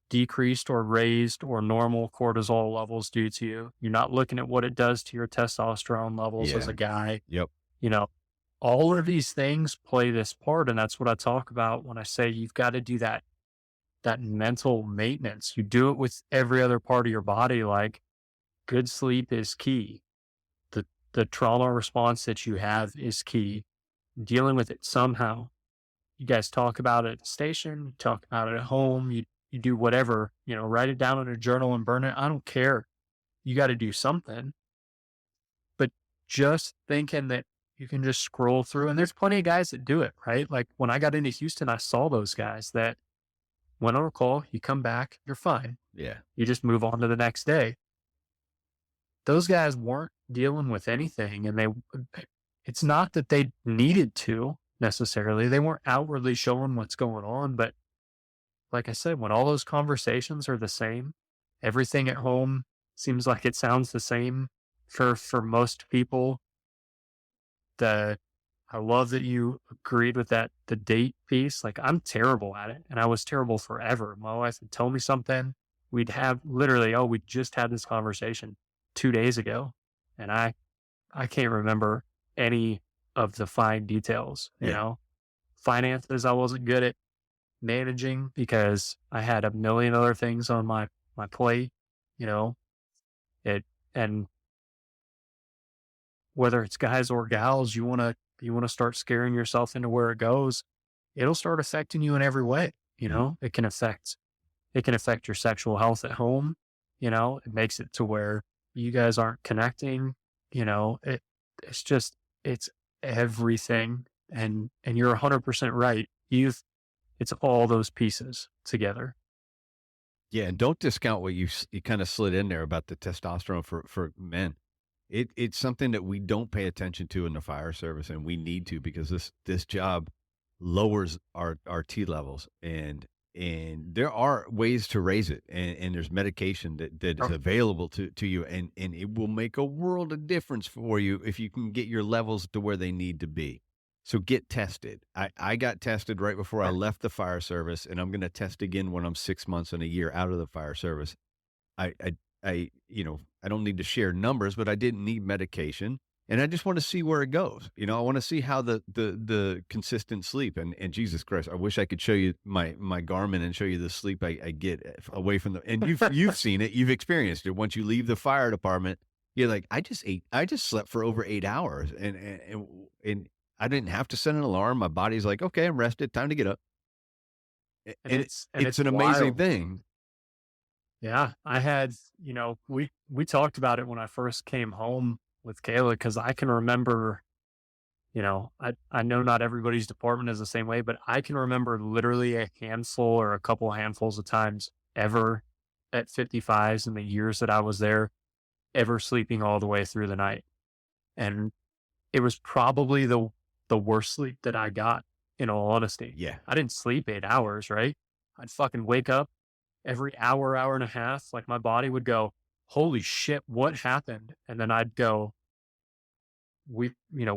Speaker 3: decreased or raised or normal cortisol levels do to you. You're not looking at what it does to your testosterone levels as
Speaker 2: Yeah.
Speaker 3: a guy.
Speaker 2: Yep.
Speaker 3: All of these things play this part. And that's what I talk about when I say you've got to do that mental maintenance. You do it with every other part of your body. Like, good sleep is key. The trauma response that you have is key. Dealing with it somehow. You guys talk about it at the station, you talk about it at home, you do whatever, write it down in a journal and burn it. I don't care. You got to do something. But just thinking that you can just scroll through, and there's plenty of guys that do it, right? Like when I got into Houston, I saw those guys that went on a call, you come back, you're fine.
Speaker 2: Yeah.
Speaker 3: You just move on to the next day. Those guys weren't dealing with anything, and it's not that they needed to necessarily. They weren't outwardly showing what's going on, but like I said, when all those conversations are the same, everything at home seems like it sounds the same for most people. I love that you agreed with the date piece. Like, I'm terrible at it, and I was terrible forever. My wife would tell me something. We'd have literally, we just had this conversation 2 days ago, and I can't remember any of the fine details, Finances, I wasn't good at managing because I had a million other things on my plate, and whether it's guys or gals, you want to start scaring yourself into where it goes. It'll start affecting you in every way. It can affect your sexual health at home. It makes it to where you guys aren't connecting. It's everything. And you're 100% right. It's all those pieces together.
Speaker 2: Yeah. And don't discount what you kind of slid in there about the testosterone for men. It's something that we don't pay attention to in the fire service, and we need to, because this job lowers our T levels, and there are ways to raise it, and there's medication that is available to you, and it will make a world of difference for you if you can get your levels to where they need to be. So get tested. I got tested right before I left the fire service, and I'm going to test again when I'm 6 months and a year out of the fire service. I don't need to share numbers, but I didn't need medication, and I just want to see where it goes. I want to see how the consistent sleep, and Jesus Christ, I wish I could show you my Garmin and show you the sleep I get away from and you've seen it, you've experienced it. Once you leave the fire department, you're like, I just slept for over 8 hours, and I didn't have to set an alarm. My body's like, okay, I'm rested, time to get up. And it's an amazing
Speaker 3: wild.
Speaker 2: thing.
Speaker 3: Yeah, I had, we talked about it when I first came home with Kayla, because I can remember, I know not everybody's department is the same way, but I can remember literally a handful or a couple handfuls of times ever at 55s in the years that I was there, ever sleeping all the way through the night. And it was probably the worst sleep that I got, in all honesty.
Speaker 2: Yeah.
Speaker 3: I didn't sleep 8 hours, right? I'd fucking wake up every hour and a half. Like, my body would go, holy shit, what happened? And then I'd go, we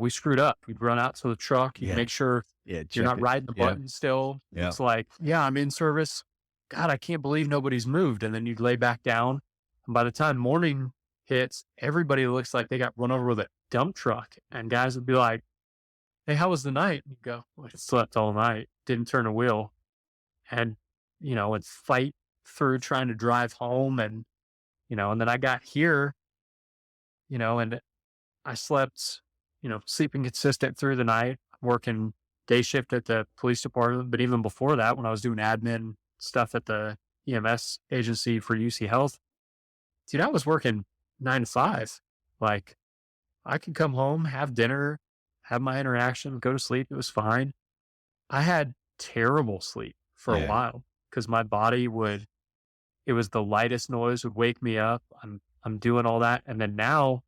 Speaker 3: screwed up. We'd run out to the truck. You'd make sure you're not riding the button still.
Speaker 2: Yeah.
Speaker 3: It's like, I'm in service. God, I can't believe nobody's moved. And then you'd lay back down. And by the time morning hits, everybody looks like they got run over with a dump truck. And guys would be like, hey, how was the night? And you go, well, I slept all night, didn't turn a wheel. And, and fight through trying to drive home. And, and then I got here, and I slept, sleeping consistent through the night, working day shift at the police department. But even before that, when I was doing admin stuff at the EMS agency for UC Health, dude, I was working 9 to 5. Like, I could come home, have dinner, have my interaction, go to sleep. It was fine. I had terrible sleep for a while, because my body it was the lightest noise would wake me up. I'm doing all that. And then now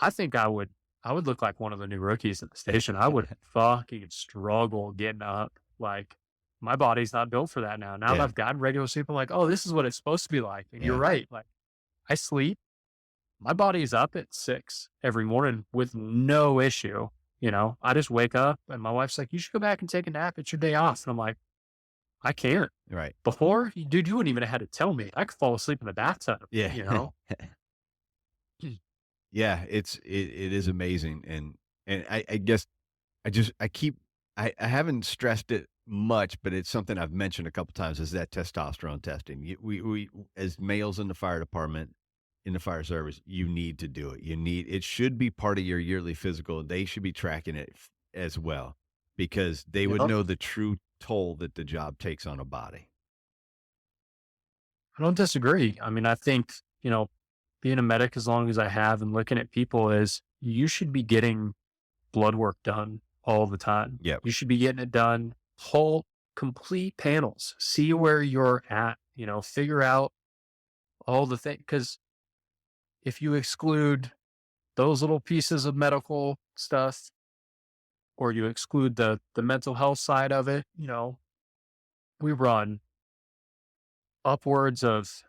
Speaker 3: I think I would I would look like one of the new rookies at the station. I would fucking struggle getting up. Like, my body's not built for that now. Now that
Speaker 2: Yeah.
Speaker 3: I've gotten regular sleep, I'm like, oh, this is what it's supposed to be like. And you're
Speaker 2: Yeah.
Speaker 3: right. Like, I sleep. My body's up at 6 every morning with no issue. I just wake up and my wife's like, you should go back and take a nap. It's your day off. And I'm like, I can't.
Speaker 2: Right.
Speaker 3: Before, dude, you wouldn't even have had to tell me. I could fall asleep in the bathtub.
Speaker 2: Yeah. Yeah. It is amazing. And I guess I haven't stressed it much, but it's something I've mentioned a couple times is that testosterone testing. We as males in the fire department, in the fire service, you need to do it. It should be part of your yearly physical. They should be tracking it as well because they would
Speaker 3: Yep.
Speaker 2: know the true toll that the job takes on a body.
Speaker 3: I don't disagree. I mean, I think, being a medic as long as I have and looking at people is you should be getting blood work done all the time.
Speaker 2: Yep.
Speaker 3: You should be getting it done, whole, complete panels, see where you're at, figure out all the things. Because if you exclude those little pieces of medical stuff or you exclude the mental health side of it, we run upwards of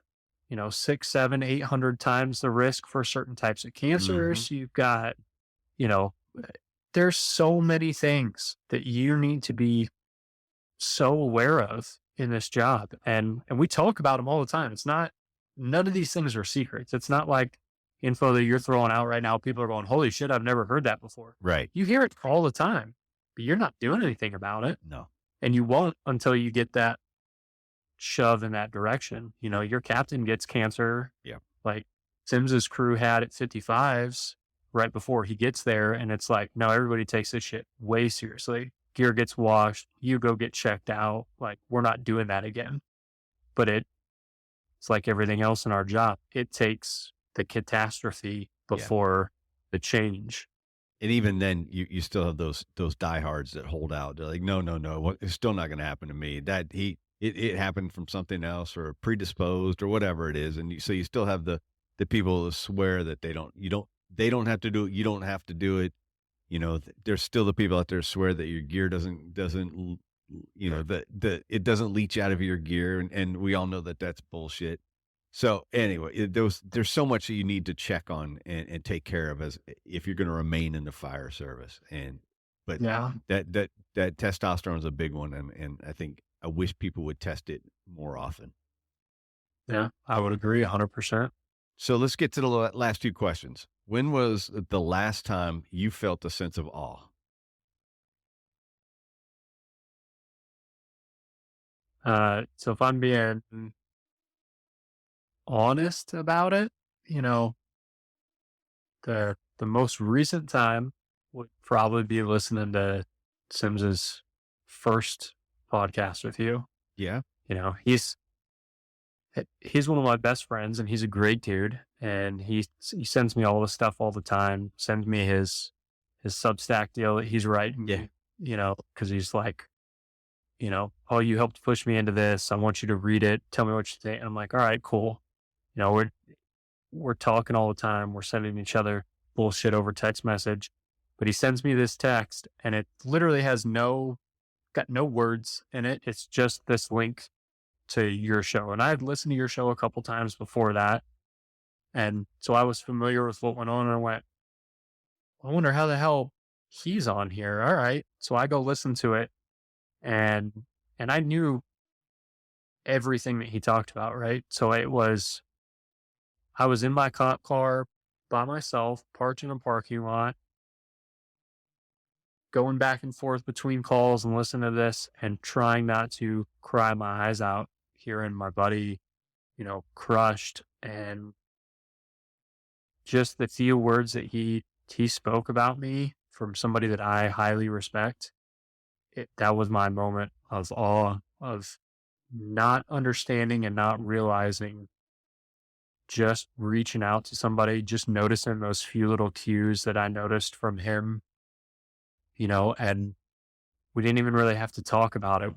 Speaker 3: 6, 7, 800 times the risk for certain types of cancers. You've got, there's so many things that you need to be so aware of in this job. And we talk about them all the time. None of these things are secrets. It's not like info that you're throwing out right now. People are going, holy shit, I've never heard that before.
Speaker 2: Right.
Speaker 3: You hear it all the time, but you're not doing anything about it.
Speaker 2: No.
Speaker 3: And you won't until you get that shove in that direction. Your captain gets cancer.
Speaker 2: Yeah.
Speaker 3: Like Sims's crew had at 55s right before he gets there. And it's like, no, everybody takes this shit way seriously. Gear gets washed. You go get checked out. Like, we're not doing that again. But it's like everything else in our job. It takes the catastrophe before the change.
Speaker 2: And even then, you still have those diehards that hold out. They're like, no, it's still not going to happen to me. It happened from something else or predisposed or whatever it is. And so you still have the people that swear that they don't have to do it. You don't have to do it. There's still the people out there swear that your gear doesn't it doesn't leach out of your gear. And we all know that that's bullshit. So anyway, there's so much that you need to check on and take care of as if you're going to remain in the fire service. But that testosterone is a big one. And I think I wish people would test it more often.
Speaker 3: Yeah, I would agree 100%.
Speaker 2: So let's get to the last two questions. When was the last time you felt a sense of awe?
Speaker 3: So if I'm being honest about it, the most recent time would probably be listening to Sims's first podcast with you.
Speaker 2: Yeah.
Speaker 3: He's one of my best friends and he's a great dude. And he sends me all this stuff all the time, sends me his Substack deal that he's writing, cause he's like, oh, you helped push me into this. I want you to read it. Tell me what you think. And I'm like, all right, cool. We're talking all the time. We're sending each other bullshit over text message, but he sends me this text and it literally has got no words in it. It's just this link to your show. And I had listened to your show a couple times before that. And so I was familiar with what went on and I went, I wonder how the hell he's on here. All right. So I go listen to it and I knew everything that he talked about. Right. So I was in my cop car by myself, parked in a parking lot, going back and forth between calls and listening to this and trying not to cry my eyes out, hearing my buddy, crushed, and just the few words that he spoke about me from somebody that I highly respect. That was my moment of awe, of not understanding and not realizing, just reaching out to somebody, just noticing those few little cues that I noticed from him, and we didn't even really have to talk about it.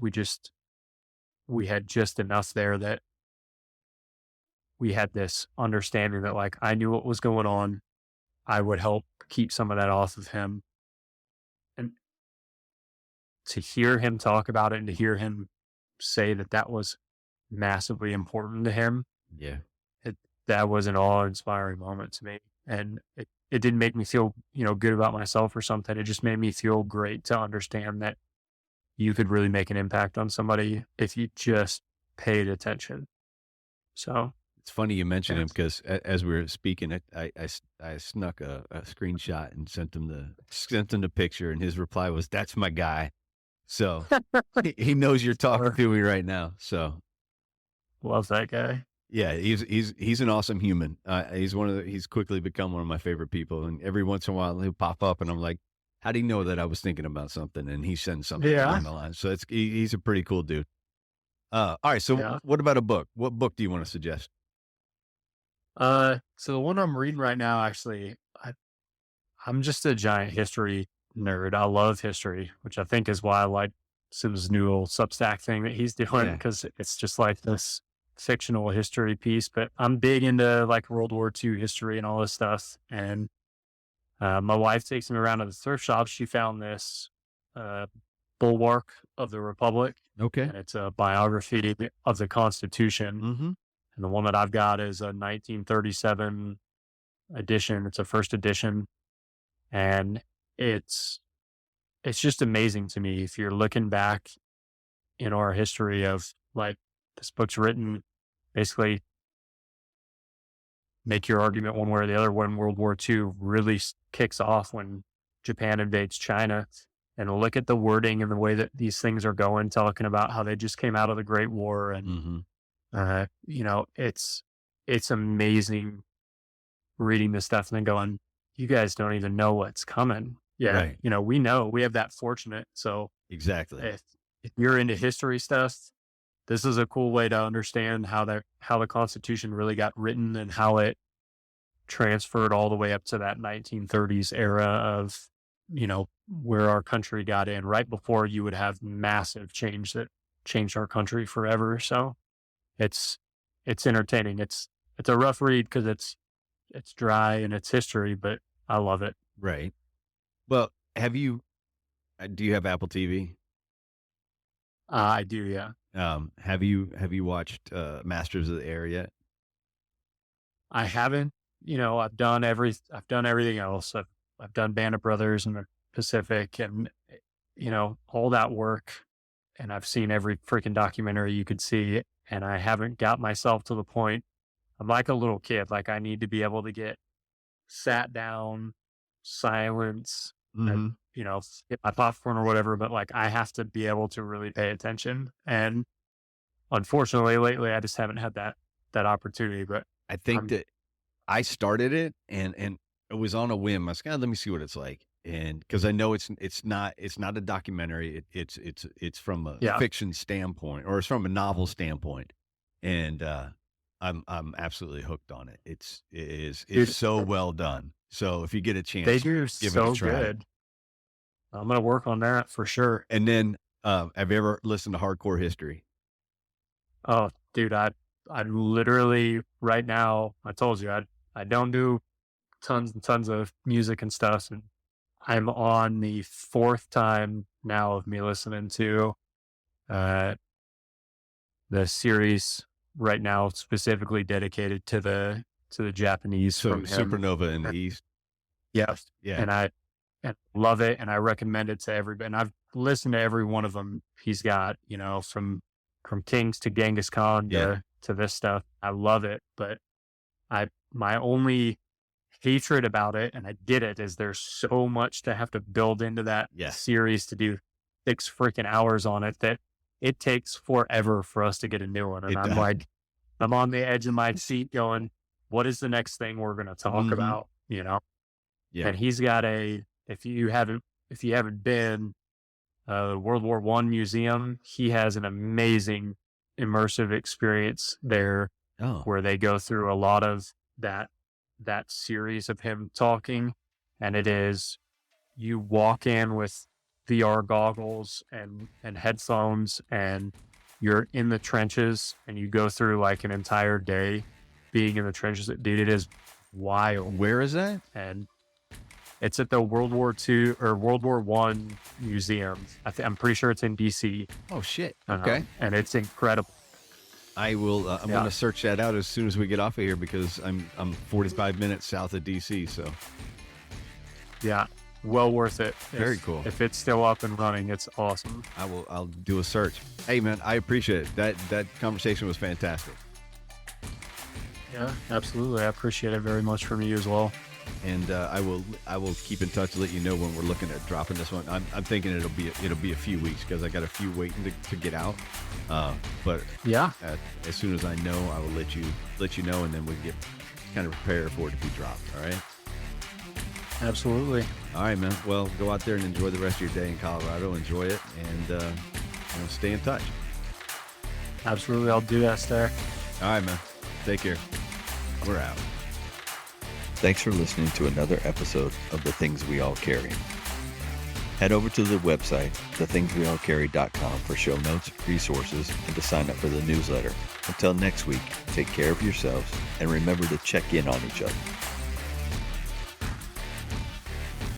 Speaker 3: We had just enough there that we had this understanding that like, I knew what was going on. I would help keep some of that off of him. And to hear him talk about it and to hear him say that that was massively important to him,
Speaker 2: Yeah.
Speaker 3: that was an awe-inspiring moment to me. And it didn't make me feel, good about myself or something. It just made me feel great to understand that you could really make an impact on somebody if you just paid attention. So
Speaker 2: It's funny you mentioned
Speaker 3: yeah.
Speaker 2: him because as we were speaking, I snuck a screenshot and sent him the picture, and his reply was, "That's my guy." So he knows you're talking to me right now. So
Speaker 3: Love that guy.
Speaker 2: yeah, he's an awesome human. He's quickly become one of my favorite people, and every once in a while he'll pop up, and I'm like, "How do you know that I was thinking about something?" And he sends something
Speaker 3: Yeah.
Speaker 2: along the line. So he's a pretty cool dude. All right. So
Speaker 3: Yeah.
Speaker 2: what about a book? What book do you want to suggest?
Speaker 3: So the one I'm reading right now, actually, I'm just a giant history nerd. I love history, which I think is why I like Sim's new little Substack thing that he's doing,
Speaker 2: Yeah.
Speaker 3: because it's just like this fictional history piece. But I'm big into like World War II history and all this stuff. And my wife takes me around to the thrift shop. She found this Bulwark of the Republic,
Speaker 2: Okay.
Speaker 3: and it's a biography of the Constitution.
Speaker 2: Mm-hmm.
Speaker 3: And the one that I've got is a 1937 edition. It's a first edition. And it's just amazing to me if you're looking back in our history of like this book's written basically make your argument one way or the other when World War II really kicks off when Japan invades China, and look at the wording and the way that these things are going, talking about how they just came out of the Great War. And, it's amazing reading this stuff and then going, you guys don't even know what's coming. Yeah.
Speaker 2: Right.
Speaker 3: We know we have that fortunate. So
Speaker 2: Exactly.
Speaker 3: if you're into history stuff, this is a cool way to understand how the Constitution really got written and how it transferred all the way up to that 1930s era of, where our country got in right before you would have massive change that changed our country forever. So it's entertaining. It's a rough read because it's dry and it's history, but I love it.
Speaker 2: Right. Well, do you have Apple TV?
Speaker 3: I do, yeah.
Speaker 2: Have you watched Masters of the Air yet?
Speaker 3: I haven't. I've done everything else. I've done Band of Brothers and the Pacific, and all that work, and I've seen every freaking documentary you could see, and I haven't got myself to the point. I'm like a little kid. Like I need to be able to get sat down, silence, and, get my popcorn or whatever, but like I have to be able to really pay attention. And unfortunately lately I just haven't had that opportunity. But
Speaker 2: I think that I started it and it was on a whim. I was kind of, let me see what it's like. And because I know it's not a documentary. It's from a fiction standpoint, or it's from a novel standpoint. And I'm absolutely hooked on it. It's so well done. So if you get a chance,
Speaker 3: they do
Speaker 2: give
Speaker 3: so
Speaker 2: it a try.
Speaker 3: good. I'm going to work on that for sure.
Speaker 2: And then, have you ever listened to Hardcore History?
Speaker 3: Oh, dude, I literally right now, I told you, I don't do tons and tons of music and stuff. And I'm on the 4th time now of me listening to the series right now, specifically dedicated to the Japanese.
Speaker 2: So
Speaker 3: from him.
Speaker 2: Supernova in the East.
Speaker 3: Yeah.
Speaker 2: Yeah.
Speaker 3: And I love it. And I recommend it to everybody. And I've listened to every one of them he's got, from Kings to Genghis Khan to this stuff. I love it. But my only hatred about it, and I get it, is there's so much to have to build into that series to do 6 freaking hours on it that it takes forever for us to get a new one. And I'm on the edge of my seat going, what is the next thing we're going to talk about? Yeah. And he's got if you haven't been, World War I Museum, he has an amazing immersive experience there where they go through a lot of that series of him talking. And it is, you walk in with VR goggles and headphones, and you're in the trenches, and you go through like an entire day being in the trenches. Dude, it is wild.
Speaker 2: Where is that?
Speaker 3: And It's at the World War II or World War One museum. I'm pretty sure it's in DC.
Speaker 2: Oh shit. Okay.
Speaker 3: And it's incredible.
Speaker 2: I will. I'm
Speaker 3: Yeah.
Speaker 2: going to search that out as soon as we get off of here because I'm 45 minutes south of DC. So
Speaker 3: Yeah, well worth it.
Speaker 2: Very cool.
Speaker 3: If it's still up and running, it's awesome.
Speaker 2: I'll do a search. Hey man, I appreciate it. That conversation was fantastic.
Speaker 3: Yeah, absolutely. I appreciate it very much from you as well.
Speaker 2: And I will keep in touch to let you know when we're looking at dropping this one. I'm thinking it'll be a few weeks because I got a few waiting to get out. But
Speaker 3: yeah,
Speaker 2: as soon as I know, I will let you know, and then we get kind of prepared for it to be dropped. All right.
Speaker 3: Absolutely.
Speaker 2: All right, man. Well, go out there and enjoy the rest of your day in Colorado. Enjoy it, and stay in touch.
Speaker 3: Absolutely, I'll do that, Star.
Speaker 2: All right, man. Take care. We're out.
Speaker 1: Thanks for listening to another episode of The Things We All Carry. Head over to the website, thethingsweallcarry.com, for show notes, resources, and to sign up for the newsletter. Until next week, take care of yourselves and remember to check in on each other.